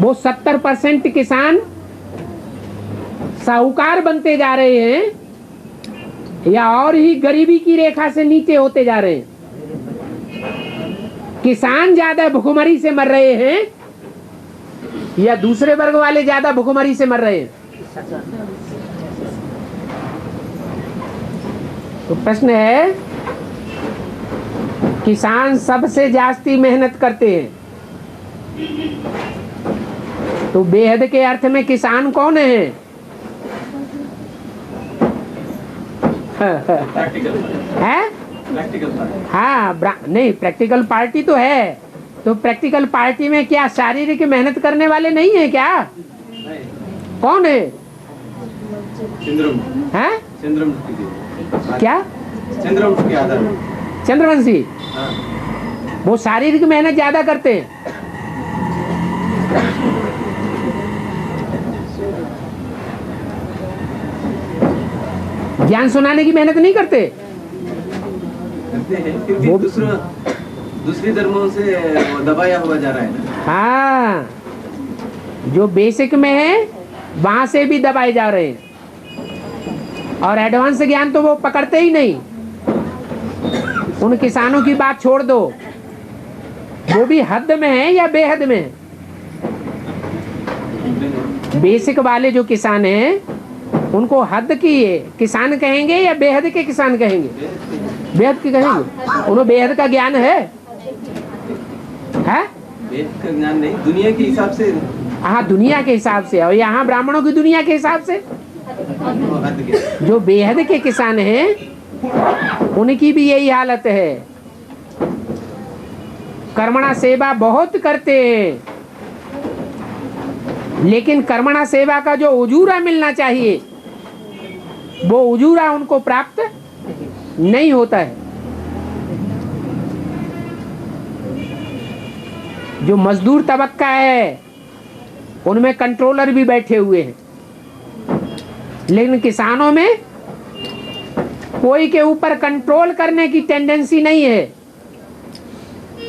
वो 70% किसान साहूकार बनते जा रहे हैं या और ही गरीबी की रेखा से नीचे होते जा रहे हैं? किसान ज्यादा भुखमरी से मर रहे हैं या दूसरे वर्ग वाले ज्यादा भुखमरी से मर रहे हैं? तो प्रश्न है, किसान सबसे जास्ती मेहनत करते हैं, तो बेहद के अर्थ में किसान कौन है? है? हाँ, नहीं, प्रैक्टिकल पार्टी तो है। तो प्रैक्टिकल पार्टी में क्या शारीरिक मेहनत करने वाले नहीं है क्या? कौन है? हैं? क्या? चंद्रवंशी। वो शारीरिक मेहनत ज्यादा करते हैं। ज्ञान सुनाने की मेहनत नहीं करते? वो दूसरी धर्मों से दबाया हुआ जा रहा है ना। हाँ, जो बेसिक में है वहां से भी दबाए जा रहे हैं, और एडवांस ज्ञान तो वो पकड़ते ही नहीं। उन किसानों की बात छोड़ दो, वो भी हद में है या बेहद में है? बेसिक वाले जो किसान हैं उनको हद की किसान कहेंगे या बेहद के किसान कहेंगे? बेहद के कहेंगे। उन्हें बेहद का ज्ञान है? बेहद का ज्ञान नहीं, दुनिया के हिसाब से। हाँ, दुनिया के हिसाब से। और यहाँ ब्राह्मणों की दुनिया के हिसाब से जो बेहद के किसान हैं उनकी भी यही हालत है। कर्मणा सेवा बहुत करते हैं, लेकिन कर्मणा सेवा का जो उजूरा मिलना चाहिए वो उजूरा उनको प्राप्त नहीं होता है। जो मजदूर तबक्का है उनमें कंट्रोलर भी बैठे हुए हैं, लेकिन किसानों में कोई के ऊपर कंट्रोल करने की टेंडेंसी नहीं है।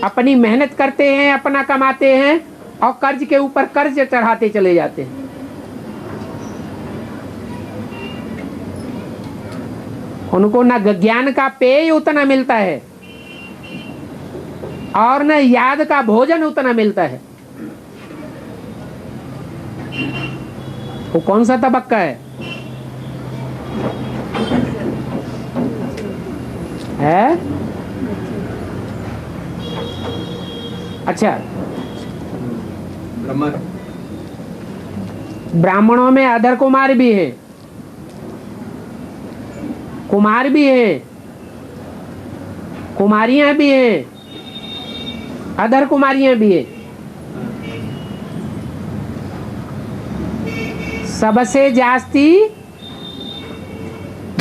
अपनी मेहनत करते हैं, अपना कमाते हैं और कर्ज के ऊपर कर्ज चढ़ाते चले जाते हैं। उनको न ज्ञान का पेय उतना मिलता है और न याद का भोजन उतना मिलता है। वो कौन सा तबक्का है? अच्छा, ब्राह्मणों में अधर कुमार भी है, कुमार भी है, कुमारियां भी हैं, अधर कुमारियां भी है। सबसे जास्ती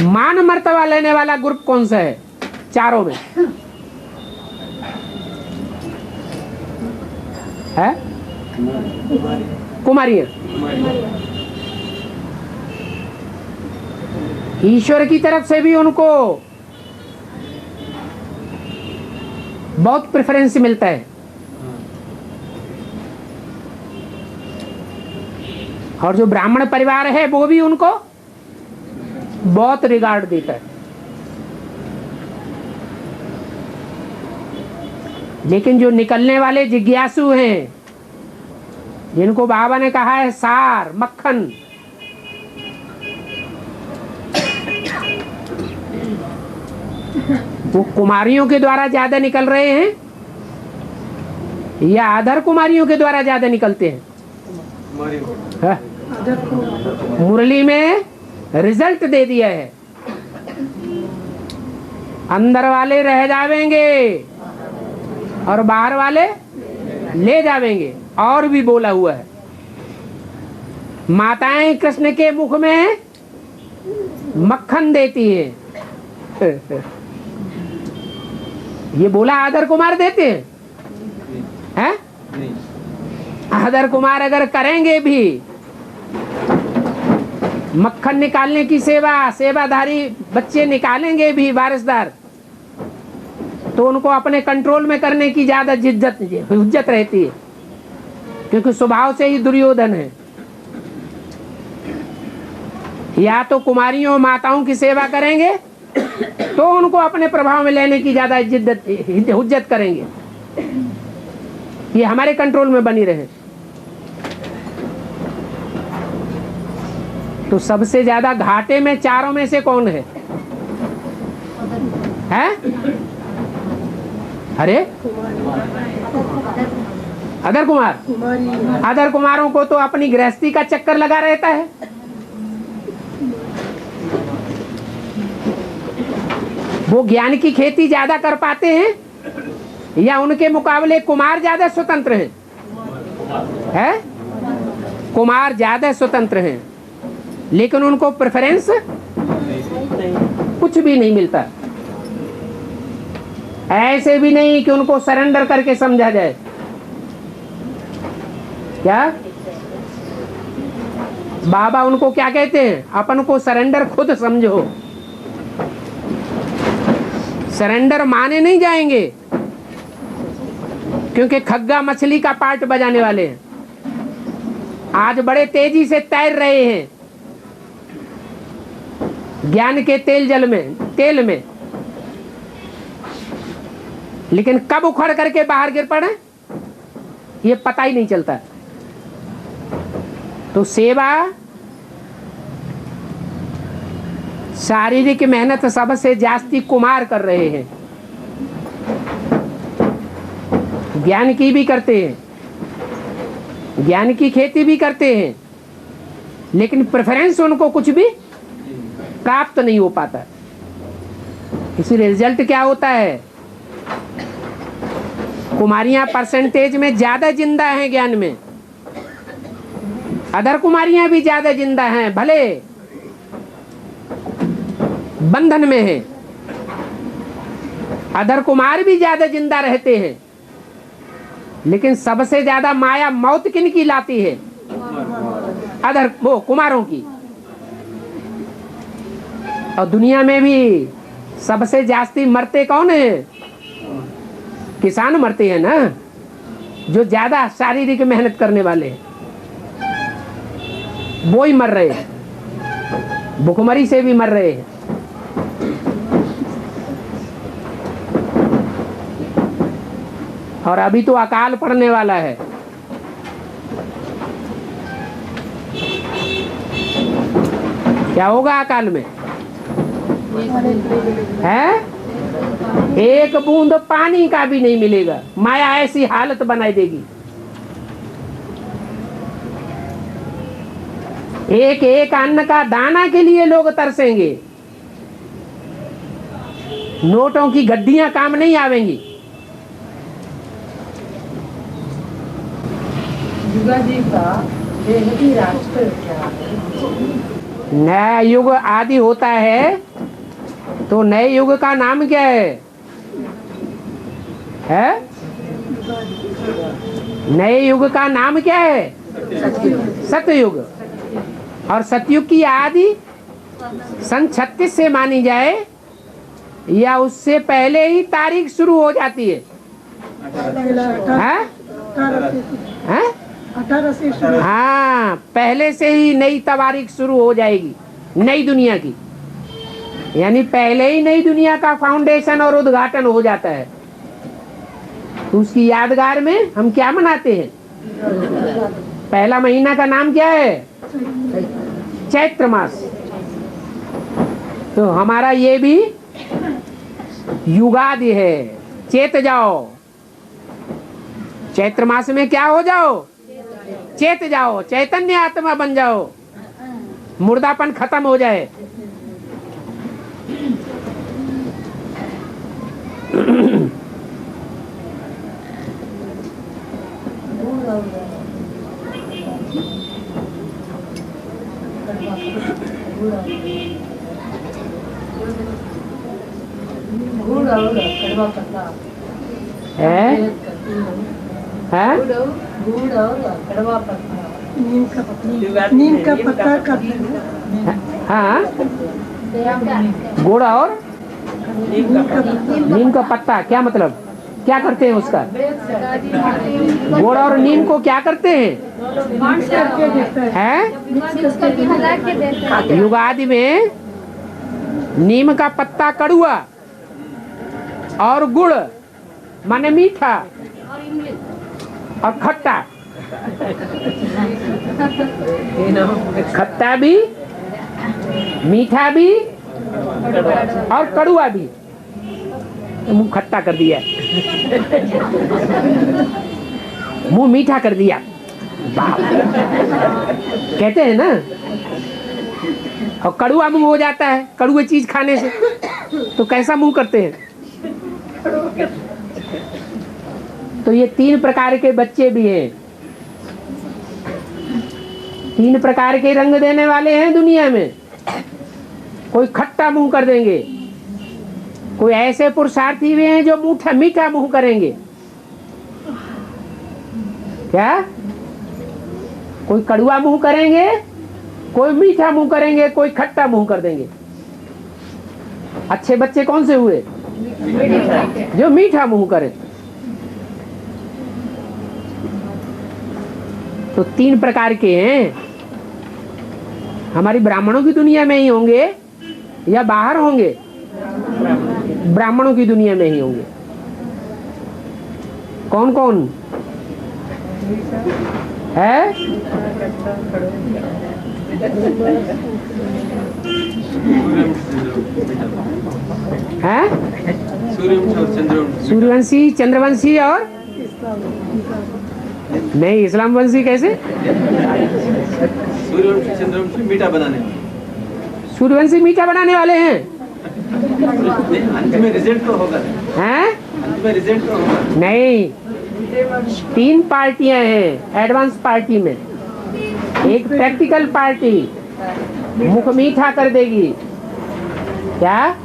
मान मर्तबा लेने वाला ग्रुप कौन सा है चारों में? है कुमारियां। ईश्वर की तरफ से भी उनको बहुत प्रेफरेंस मिलता है और जो ब्राह्मण परिवार है वो भी उनको बहुत रिगार्ड देता है। लेकिन जो निकलने वाले जिज्ञासु हैं, जिनको बाबा ने कहा है सार मक्खन, वो कुमारियों के द्वारा ज्यादा निकल रहे हैं या अधर कुमारियों के द्वारा ज्यादा निकलते हैं? हाँ? मुरली में रिजल्ट दे दिया है, अंदर वाले रह जावेंगे और बाहर वाले ले जावेंगे। और भी बोला हुआ है, माताएं कृष्ण के मुख में मक्खन देती है। ये बोला आदर कुमार देते हैं? आदर कुमार अगर करेंगे भी मक्खन निकालने की सेवा, सेवाधारी बच्चे निकालेंगे भी वारिसदार, तो उनको अपने कंट्रोल में करने की ज्यादा हुज्जत रहती है, क्योंकि स्वभाव से ही दुर्योधन है। या तो कुमारियों माताओं की सेवा करेंगे तो उनको अपने प्रभाव में लेने की ज्यादा हुज्जत करेंगे, ये हमारे कंट्रोल में बनी रहे। तो सबसे ज्यादा घाटे में चारों में से कौन है? अरे अधर कुमार। अधर कुमारों को तो अपनी गृहस्थी का चक्कर लगा रहता है। वो ज्ञान की खेती ज्यादा कर पाते हैं या उनके मुकाबले कुमार ज्यादा स्वतंत्र हैं? कुमार ज्यादा स्वतंत्र हैं, लेकिन उनको प्रेफरेंस कुछ भी नहीं मिलता। ऐसे भी नहीं कि उनको सरेंडर करके समझा जाए। क्या बाबा उनको क्या कहते हैं? अपन को सरेंडर खुद समझो। सरेंडर माने नहीं जाएंगे, क्योंकि खग्गा मछली का पार्ट बजाने वाले हैं। आज बड़े तेजी से तैर रहे हैं ज्ञान के तेल में, लेकिन कब उखड़ करके बाहर गिर पड़े ये पता ही नहीं चलता। तो सेवा, शारीरिक मेहनत सबसे जास्ती कुमार कर रहे हैं। ज्ञान की भी करते हैं, ज्ञान की खेती भी करते हैं, लेकिन प्रेफरेंस उनको कुछ भी प्राप्त नहीं हो पाता। इसी रिजल्ट क्या होता है? कुमारियां परसेंटेज में ज्यादा जिंदा हैं ज्ञान में, अदर कुमारियां भी ज्यादा जिंदा हैं, भले बंधन में हैं। अदर कुमार भी ज्यादा जिंदा रहते हैं, लेकिन सबसे ज्यादा माया मौत किन की लाती है? अदर वो कुमारों की। और दुनिया में भी सबसे जास्ती मरते कौन है? किसान मरते हैं ना, जो ज्यादा शारीरिक मेहनत करने वाले हैं, वो ही मर रहे हैं, भूखमरी से भी मर रहे हैं। और अभी तो अकाल पड़ने वाला है। क्या होगा अकाल में? है एक बूंद पानी का भी नहीं मिलेगा। माया ऐसी हालत बनाई देगी, एक एक अन्न का दाना के लिए लोग तरसेंगे। नोटों की गड्डियां काम नहीं आवेंगी। युगाजी का देहती राष्ट्र क्या है? नया युग आदि होता है तो नए युग का नाम क्या है? नए युग का नाम क्या है? सतयुग। और सतयुग की आदि सन 36 से मानी जाए या उससे पहले ही तारीख शुरू हो जाती है? 18 से शुरू। हाँ, पहले से ही नई तारीख शुरू हो जाएगी नई दुनिया की। यानी पहले ही नई दुनिया का फाउंडेशन और उद्घाटन हो जाता है। तो उसकी यादगार में हम क्या मनाते हैं? पहला महीना का नाम क्या है? चैत्र मास। तो हमारा ये भी युगादि है। चेत जाओ, चैत्र मास में क्या हो जाओ? चेत जाओ, चैतन्य आत्मा बन जाओ, मुर्दापन खत्म हो जाए। नीम का पत्ता करते हैं। हाँ, गुड़ और नीम का पत्ता क्या मतलब? क्या करते हैं उसका? गुड़ और नीम को क्या करते हैं? युगादि में नीम का पत्ता कड़ुआ और गुड़ माने मीठा और खट्टा। खट्टा भी, मीठा भी और कड़ुआ भी। मुंह खट्टा कर दिया, मुंह मीठा कर दिया। कहते हैं ना, और कड़ुआ मुंह हो जाता है कड़ुए चीज खाने से। तो कैसा मुंह करते हैं? तो ये 3 प्रकार के बच्चे भी हैं। 3 प्रकार के रंग देने वाले हैं दुनिया में। कोई खट्टा मुंह कर देंगे, कोई ऐसे पुरुषार्थी भी हैं जो मीठा मुंह करेंगे। क्या? कोई कड़ुआ मुंह करेंगे, कोई मीठा मुंह करेंगे, कोई खट्टा मुंह कर देंगे। अच्छे बच्चे कौन से हुए? जो मीठा मुंह करे। तो 3 प्रकार के हैं। हमारी ब्राह्मणों की दुनिया में ही होंगे या बाहर होंगे? ब्राह्मणों की दुनिया में ही होंगे। कौन कौन है? सूर्यवंशी, चंद्रवंशी और नहीं, इस्लाम वंशी कैसे? सूर्यवंशी चंद्रवंशी मीठा बनाने, सूर्यवंशी मीठा बनाने वाले हैं। अंत में रिजल्ट तो होगा। हैं? अंत में रिजल्ट तो होगा। नहीं, 3 पार्टियां हैं एडवांस पार्टी में। एक प्रैक्टिकल पार्टी मुख मीठा कर देगी। क्या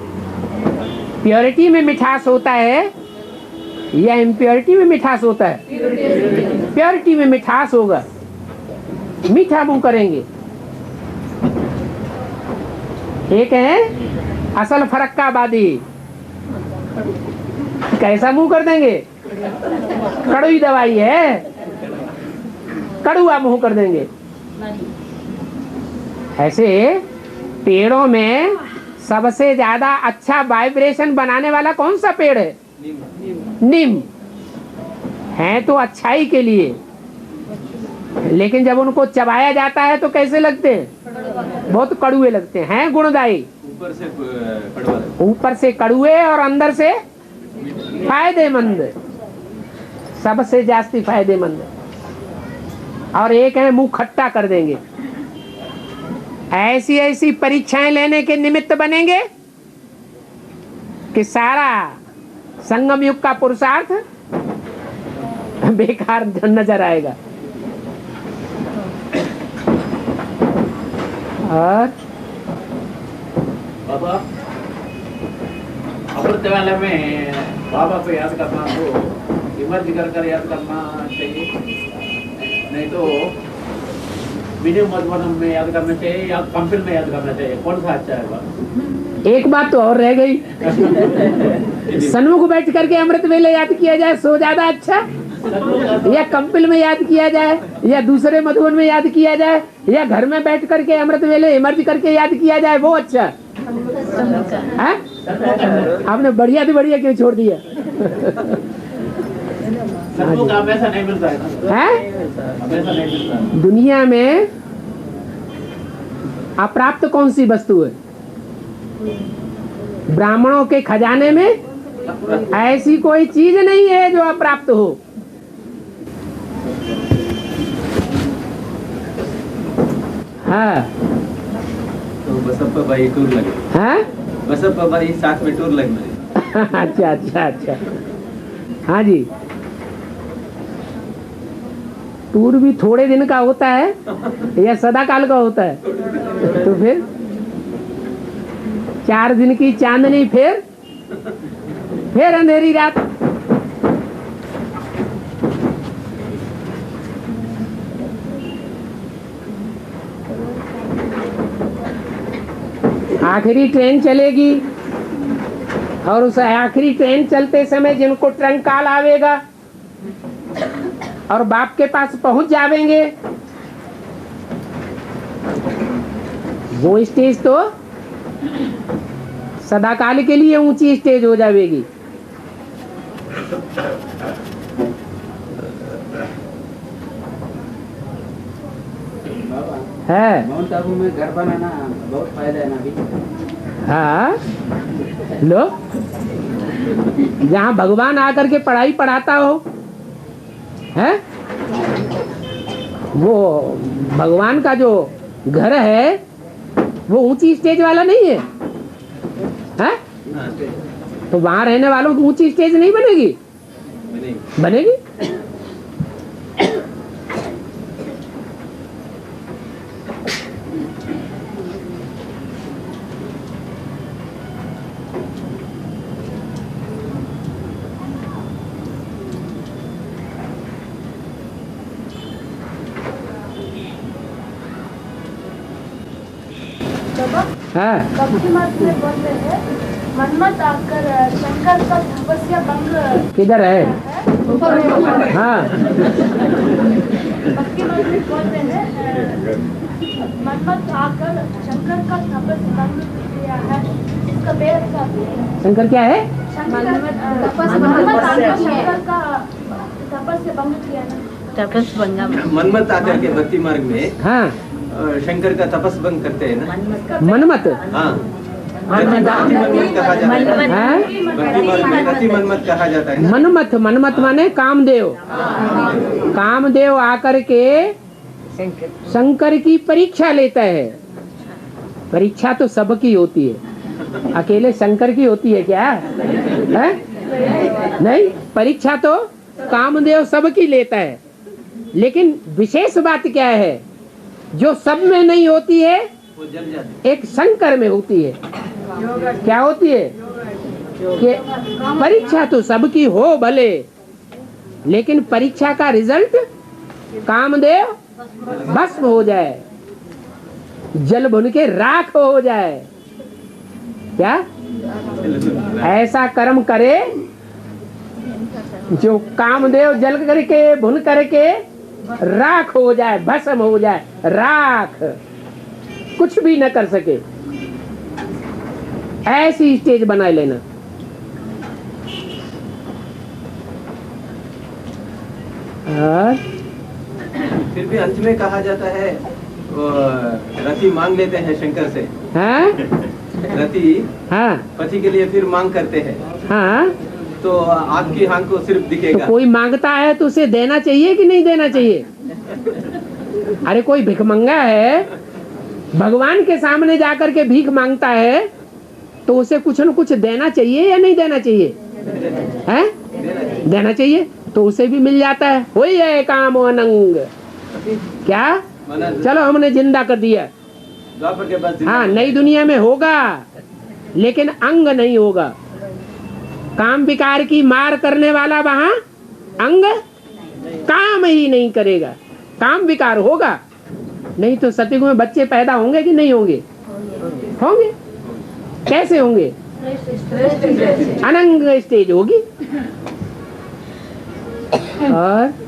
प्योरिटी में मिठास होता है या इम्प्योरिटी में मिठास होता है? प्योरिटी में मिठास होगा, मीठा मुंह करेंगे। एक है असल फरक्काबादी, कैसा मुंह कर देंगे? कड़वी दवाई है, कड़ुआ मुंह कर देंगे। ऐसे पेड़ों में सबसे ज्यादा अच्छा वाइब्रेशन बनाने वाला कौन सा पेड़ है? नीम। हैं तो अच्छाई के लिए, लेकिन जब उनको चबाया जाता है तो कैसे लगते हैं? बहुत कड़ुए लगते हैं गुणदायी। ऊपर से कड़वा लगता ऊपर से कड़ुए और अंदर से फायदेमंद, सबसे जास्ती फायदेमंद। और एक है मुंह खट्टा कर देंगे। ऐसी ऐसी परीक्षाएं लेने के निमित्त बनेंगे कि सारा संगम युग का पुरुषार्थ बेकार नजर आएगा। और बाबा अमृत वेला में बाबा को याद करना तो इमर्ज कर याद करना चाहिए, नहीं तो वीडियो मधुबन में याद करना चाहिए या कंपिल में याद करना चाहिए, कौन सा अच्छा है बाबा? एक बात तो और रह गई, सन्मुख बैठ करके अमृत वेले याद किया जाए सो ज्यादा अच्छा, या कंपिल में याद किया जाए, या दूसरे मधुबन में याद किया जाए, या घर में बैठ करके अमृत वेले इमर्ज करके याद किया जाए, वो अच्छा है? आपने बढ़िया से बढ़िया क्यों छोड़ दिया? हमेशा नहीं मिलता है, हमेशा नहीं मिलता। दुनिया में अप्राप्त कौन सी वस्तु है? ब्राह्मणों के खजाने में ऐसी कोई चीज नहीं है जो अप्राप्त हो। हाँ तो बसप्पा भाई टूर लगे, हाँ बसप्पा भाई साथ में टूर लगे। अच्छा अच्छा अच्छा, हाँ जी। टूर भी थोड़े दिन का होता है या सदा काल का होता है? तो फिर 4 दिन की चांदनी, फिर अंधेरी रात। आखिरी ट्रेन चलेगी और उस आखिरी ट्रेन चलते समय जिनको ट्रंक काल आवेगा और बाप के पास पहुंच जावेंगे, वो स्टेज तो सदाकाल के लिए ऊंची स्टेज हो जाएगी। है माउंट आबू में घर बनाना बहुत फायदा है ना अभी। हाँ, लो जहाँ भगवान आकर के पढ़ाई पढ़ाता हो, है वो भगवान का जो घर है वो ऊंची स्टेज वाला नहीं है, है? तो वहां रहने वालों की ऊंची स्टेज नहीं बनेगी? बनेगी। हाँ भक्ति मार्ग में बोलते हैं मन्मथ आकर शंकर का तपस्या भंग किधर है? हाँ भक्ति मार्ग में बोलते हैं मन्मथ आकर शंकर का तपस्या भंग किया है। इसका बेहद का शंकर क्या है? मन्मथ आकर शंकर का तपस्या भंग किया ना। मनमत आकर के भक्ति मार्ग में हाँ शंकर का तपस भंग करते हैं ना। मनमत। हाँ, मनमत कहा जाता है। हाँ? भक्ति मार्ग में रति मनमत कहा जाता है ना। मनमत, मनमत माने कामदेव। कामदेव आकर के शंकर की परीक्षा लेता है। परीक्षा तो सबकी होती है, अकेले शंकर की होती है क्या? है? नहीं, परीक्षा तो कामदेव सबकी लेता है, लेकिन विशेष बात क्या है जो सब में नहीं होती है, वो जल जाते एक शंकर में होती है। क्या होती है? कि परीक्षा तो सबकी हो भले, लेकिन परीक्षा का रिजल्ट कामदेव भस्म हो जाए, जल भुन के राख हो जाए। क्या ऐसा कर्म करे जो कामदेव जल करके भुन करके राख हो जाए, भस्म हो जाए, राख, कुछ भी न कर सके, ऐसी स्टेज बना लेना। और फिर भी अंत में कहा जाता है वो रति मांग लेते हैं शंकर से। हाँ रति हाँ पति के लिए फिर मांग करते हैं, हाँ, तो आपकी आंख को सिर्फ तो दिखेगा। कोई मांगता है तो उसे देना चाहिए कि नहीं देना चाहिए? अरे कोई भिखमंगा है, भगवान के सामने जाकर के भीख मांगता है, तो उसे कुछ न कुछ देना चाहिए या नहीं देना चाहिए? हैं? देना चाहिए, तो उसे भी मिल जाता है। वही है काम अनंग। क्या? चलो हमने जिंदा कर दिया। द्वापर के बाद हाँ, नई दुनिया में होगा, लेकिन अंग नहीं होगा। काम विकार की मार करने वाला वहां अंग काम ही नहीं करेगा, काम विकार होगा। नहीं तो सतयुग में बच्चे पैदा होंगे कि नहीं होंगे? होंगे। कैसे होंगे? अनंग स्टेज होगी। और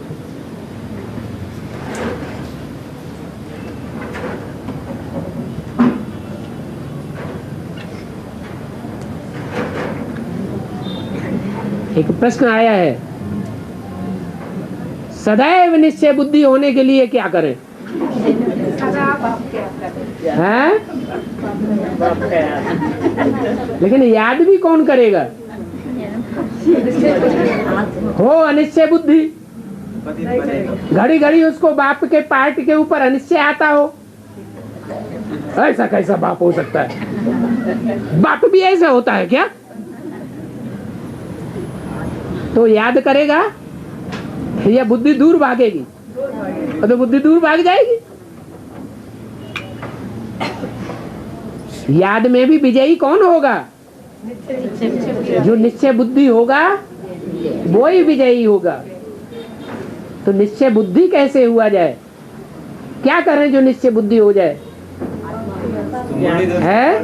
एक प्रश्न आया है, सदैव निश्चय बुद्धि होने के लिए क्या करें? हैं? लेकिन याद भी कौन करेगा? हो अनिश्चय बुद्धि, घड़ी घड़ी उसको बाप के पार्ट के ऊपर अनिश्चय आता हो। ऐसा कैसा बाप हो सकता है? बाप भी ऐसा होता है क्या? तो याद करेगा या बुद्धि दूर भागेगी? तो बुद्धि दूर भाग जाएगी। याद में भी विजयी कौन होगा? जो निश्चय बुद्धि होगा वो ही विजयी होगा। तो निश्चय बुद्धि कैसे हुआ जाए? क्या करें जो निश्चय बुद्धि हो जाए? है?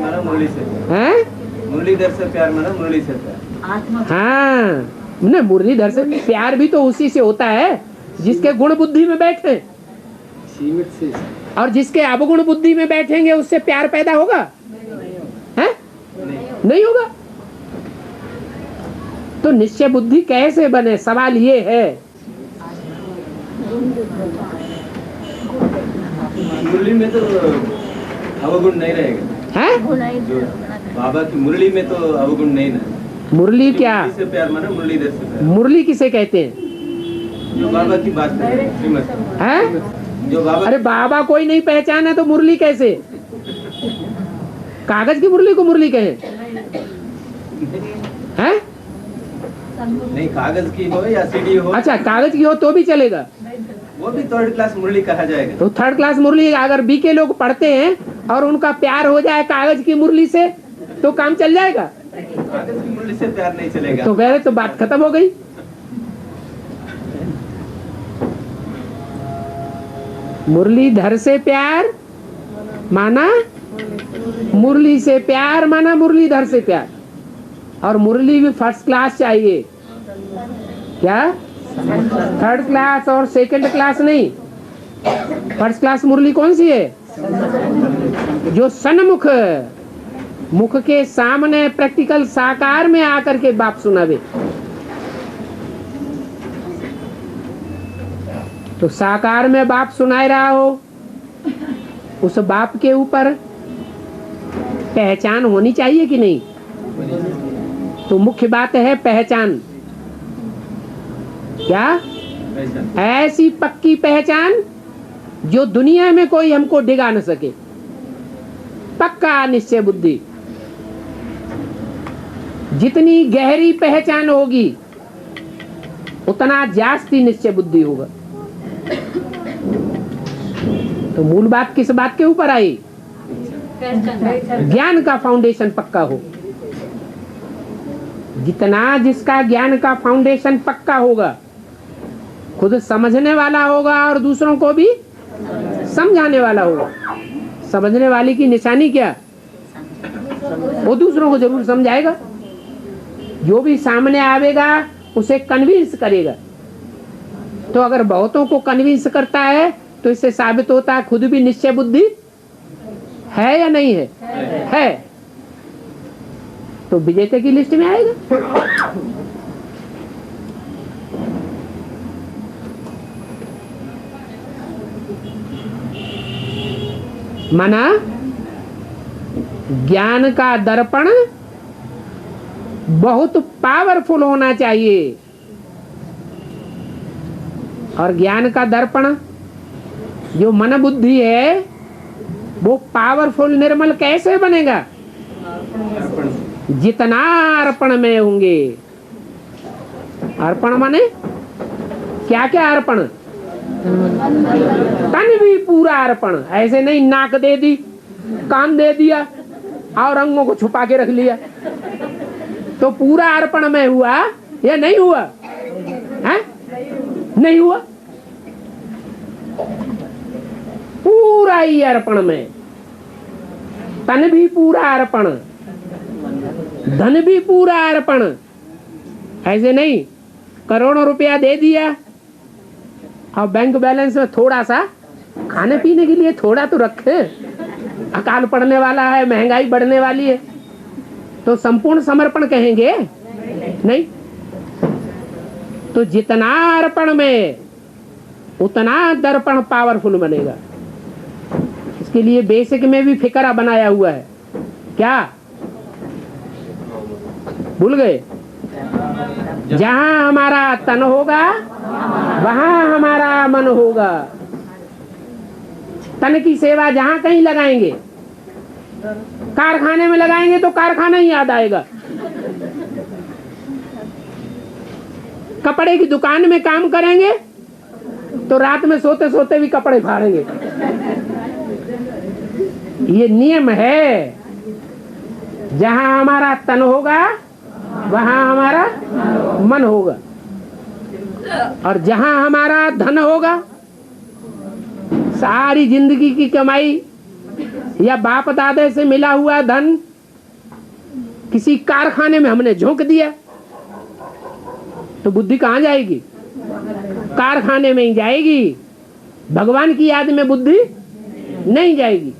मुरलीधर से प्यार माना, मुरली से प्यार। हाँ, न मुरलीधर से प्यार भी तो उसी से होता है जिसके गुण बुद्धि में बैठे, और जिसके अवगुण बुद्धि में बैठेंगे उससे प्यार पैदा होगा? है? नहीं होगा। तो निश्चय बुद्धि कैसे बने, सवाल ये है। मुरली में तो अवगुण नहीं रहेगा। है? जो बाबा की मुरली में तो अवगुण नहीं ना। मुरली क्या? मुरली से प्यार माना, मुरलीधर से प्यार। मुरली किसे कहते हैं? जो बाबा की बात कर रहे हैं, श्रीमत। है? जो बाबा, अरे बाबा कोई नहीं पहचाना तो मुरली कैसे? कागज की मुरली को मुरली कहें? हैं? नहीं, कागज की हो या सीडी हो। अच्छा, कागज की हो तो भी चलेगा, वो भी थर्ड क्लास मुरली कहा जाएगा। तो थर्ड क्लास मुरली अगर बी के लोग पढ़ते हैं और उनका प्यार हो जाए कागज की मुरली से तो काम चल जाएगा। कागज की मुरली से प्यार नहीं चलेगा। तो कह रहे तो बात खत्म हो गई। मुरलीधर से प्यार माना मुरली से प्यार माना मुरलीधर से प्यार, और मुरली भी फर्स्ट क्लास चाहिए। क्या? थर्ड क्लास और सेकंड क्लास नहीं। फर्स्ट क्लास मुरली कौन सी है? जो सन्मुख, मुख के सामने प्रैक्टिकल साकार में आकर के बाप सुनावे। तो साकार में बाप सुनाए रहा हो, उस बाप के ऊपर पहचान होनी चाहिए कि नहीं? तो मुख्य बात है पहचान। क्या? ऐसी पक्की पहचान जो दुनिया में कोई हमको डिगा न सके। पक्का निश्चय बुद्धि। जितनी गहरी पहचान होगी उतना जास्ती निश्चय बुद्धि होगा। तो मूल बात किस बात के ऊपर आई? ज्ञान का फाउंडेशन पक्का हो। जितना जिसका ज्ञान का फाउंडेशन पक्का होगा, खुद समझने वाला होगा और दूसरों को भी समझाने वाला होगा। समझने वाले की निशानी क्या? वो दूसरों को जरूर समझाएगा। जो भी सामने आवेगा उसे कन्विंस करेगा। तो अगर बहुतों को कन्विंस करता है तो इससे साबित होता है खुद भी निश्चय बुद्धि है या नहीं है? है। तो विजेता की लिस्ट में आएगा। माना ज्ञान का दर्पण बहुत पावरफुल होना चाहिए। और ज्ञान का दर्पण जो मन बुद्धि है वो पावरफुल निर्मल कैसे बनेगा? जितना अर्पण में होंगे। अर्पण माने क्या क्या अर्पण? तन भी पूरा अर्पण। ऐसे नहीं नाक दे दी, कान दे दिया और अंगों को छुपा के रख लिया, तो पूरा अर्पण में हुआ या नहीं हुआ? है? नहीं हुआ। पूरा ही अर्पण में, तन भी पूरा अर्पण, धन भी पूरा अर्पण। ऐसे नहीं करोड़ों रुपया दे दिया और बैंक बैलेंस में थोड़ा सा खाने पीने के लिए थोड़ा तो रखे। अकाल पड़ने वाला है, महंगाई बढ़ने वाली है, तो संपूर्ण समर्पण कहेंगे? नहीं। तो जितना अर्पण में उतना दर्पण पावरफुल बनेगा। इसके लिए बेसिक में भी फिकरा बनाया हुआ है। क्या भूल गए? जहां हमारा तन होगा वहां हमारा मन होगा। तन की सेवा जहां कहीं लगाएंगे, कारखाने में लगाएंगे तो कारखाना ही याद आएगा। कपड़े की दुकान में काम करेंगे तो रात में सोते सोते भी कपड़े फाड़ेंगे। ये नियम है, जहां हमारा तन होगा वहां हमारा मन होगा। और जहां हमारा धन होगा, सारी जिंदगी की कमाई या बाप दादा से मिला हुआ धन किसी कारखाने में हमने झोंक दिया, तो बुद्धि कहाँ जाएगी? कारखाने में ही जाएगी। भगवान की याद में बुद्धि नहीं जाएगी।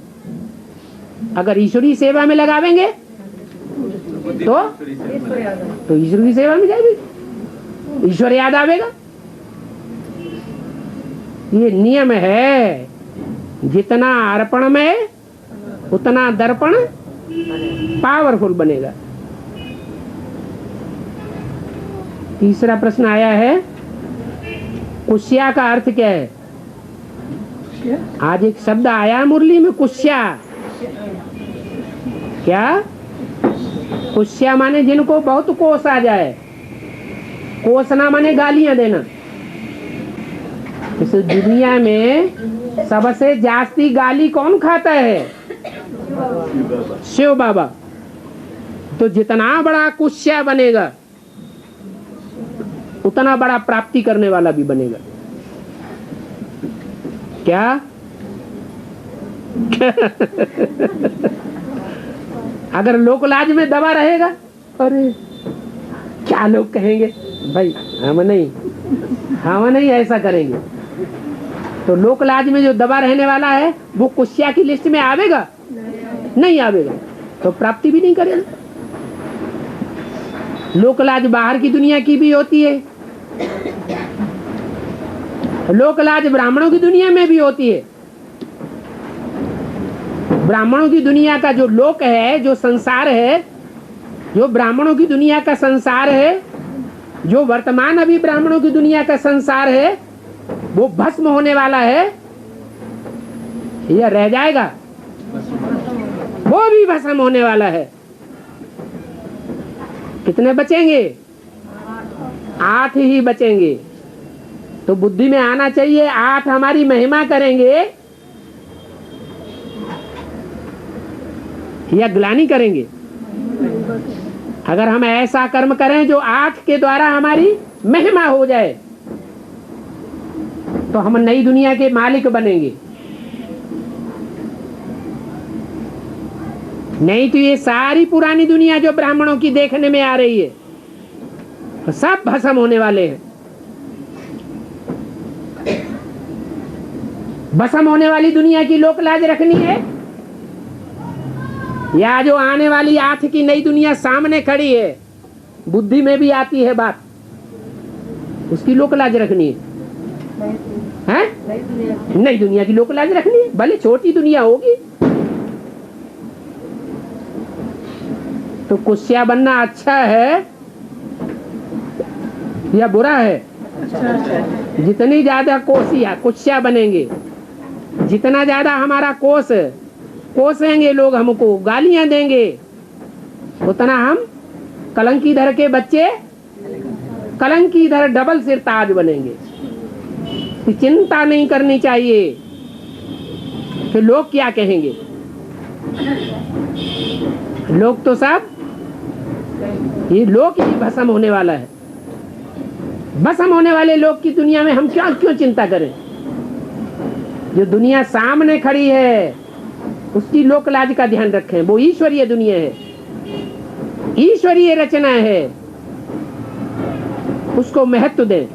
अगर ईश्वरीय सेवा में लगावेंगे तो ईश्वर की सेवा में जाएगी, ईश्वर याद आवेगा। ये नियम है, जितना अर्पण में उतना दर्पण पावरफुल बनेगा। तीसरा प्रश्न आया है, कुश्या का अर्थ क्या है? आज एक शब्द आया मुरली में, कुश्या। क्या? कुश्या माने जिनको बहुत कोस आ जाए। कोसना माने गालियां देना। इस दुनिया में सबसे जास्ती गाली कौन खाता है? शिव बाबा। तो जितना बड़ा कुश्या बनेगा उतना बड़ा प्राप्ति करने वाला भी बनेगा। क्या? अगर लोकलाज में दबा रहेगा, अरे क्या लोग कहेंगे, भाई हम नहीं ऐसा करेंगे, तो लोकलाज में जो दबा रहने वाला है वो कुश्या की लिस्ट में आवेगा? नहीं आवेगा, तो प्राप्ति भी नहीं करेगा। लोकलाज बाहर की दुनिया की भी होती है, लोकलाज ब्राह्मणों की दुनिया में भी होती है। ब्राह्मणों की दुनिया का जो लोक है, जो संसार है, जो ब्राह्मणों की दुनिया का संसार है, जो वर्तमान अभी ब्राह्मणों की दुनिया का संसार है, वो भस्म होने वाला है या रह जाएगा? वो भी भस्म होने वाला है। कितने बचेंगे? 8 ही बचेंगे। तो बुद्धि में आना चाहिए 8 हमारी महिमा करेंगे या ग्लानि करेंगे। अगर हम ऐसा कर्म करें जो 8 के द्वारा हमारी महिमा हो जाए तो हम नई दुनिया के मालिक बनेंगे। नहीं तो ये सारी पुरानी दुनिया जो ब्राह्मणों की देखने में आ रही है तो सब भस्म होने वाले हैं। भस्म होने वाली दुनिया की लोक लाज रखनी है या जो आने वाली 8 की नई दुनिया सामने खड़ी है, बुद्धि में भी आती है बात, उसकी लोक लाज रखनी है? नई दुनिया की लोक लाज रखनी है। भले छोटी दुनिया होगी तो कुस्या बनना अच्छा है या बुरा है? जितनी ज्यादा कुस्या बनेंगे, जितना ज्यादा हमारा कोसेंगे लोग, हमको गालियां देंगे, उतना हम कलंकीधर के बच्चे, कलंकीधर डबल सिर ताज बनेंगे। तो चिंता नहीं करनी चाहिए कि लोग क्या कहेंगे। लोग तो सब, ये लोग ही भस्म होने वाला है। भस्म होने वाले लोग की दुनिया में हम क्यों चिंता करें? जो दुनिया सामने खड़ी है उसकी लोक लाज का ध्यान रखें। वो ईश्वरीय दुनिया है, ईश्वरीय रचना है, उसको महत्व दें।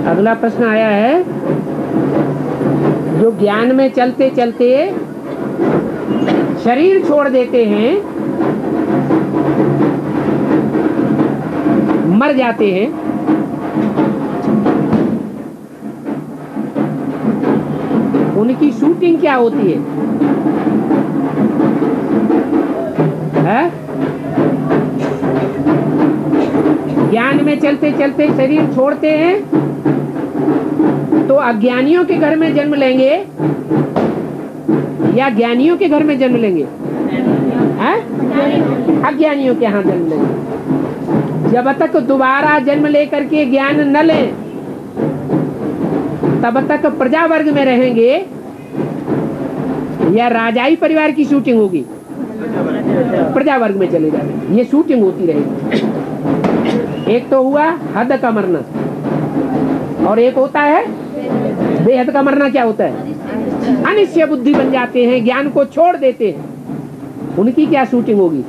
अगला प्रश्न आया है, जो ज्ञान में चलते चलते शरीर छोड़ देते हैं, मर जाते हैं, उनकी शूटिंग क्या होती है? ज्ञान में चलते चलते शरीर छोड़ते हैं तो अज्ञानियों के घर में जन्म लेंगे या ज्ञानियों के घर में जन्म लेंगे? अज्ञानियों के यहाँ जन्म लेंगे। जब तक दोबारा जन्म लेकर के ज्ञान न लें तब तक प्रजा वर्ग में रहेंगे या राजाई परिवार की शूटिंग होगी? प्रजा वर्ग में चले जाएंगे। ये शूटिंग होती रहेगी। एक तो हुआ हद का मरना और एक होता है बेहद का मरना। क्या होता है? अनिश्चय बुद्धि बन जाते हैं, ज्ञान को छोड़ देते हैं। उनकी क्या शूटिंग होगी?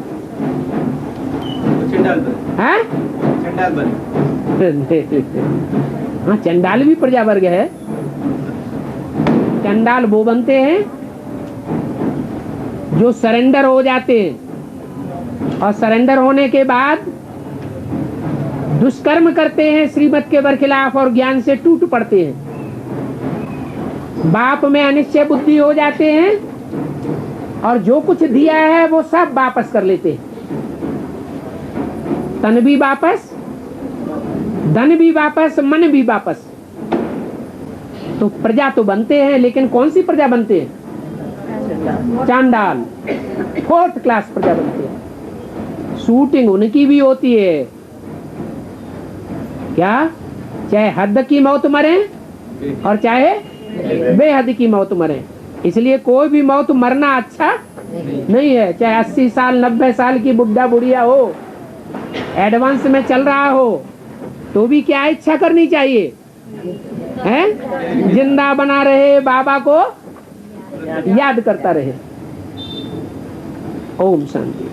हाँ, चंडाल भी प्रजा वर्ग है। चंडाल वो बनते हैं जो सरेंडर हो जाते हैं और सरेंडर होने के बाद दुष्कर्म करते हैं श्रीमत के बरखिलाफ और ज्ञान से टूट पड़ते हैं। बाप में अनिश्चय बुद्धि हो जाते हैं और जो कुछ दिया है वो सब वापस कर लेते हैं। तन भी वापस, धन भी वापस, मन भी वापस। तो प्रजा तो बनते हैं, लेकिन कौन सी प्रजा बनते हैं? चांडाल, 4th क्लास प्रजा बनते हैं। शूटिंग उनकी भी होती है। क्या? चाहे हद की मौत मरे और चाहे बेहद की मौत मरे। इसलिए कोई भी मौत मरना अच्छा नहीं है। चाहे 80 साल 90 साल की बुढ़ा बुढ़िया हो, एडवांस में चल रहा हो, तो भी क्या इच्छा करनी चाहिए है? जिंदा बना रहे, बाबा को याद करता रहे। ओम शांति।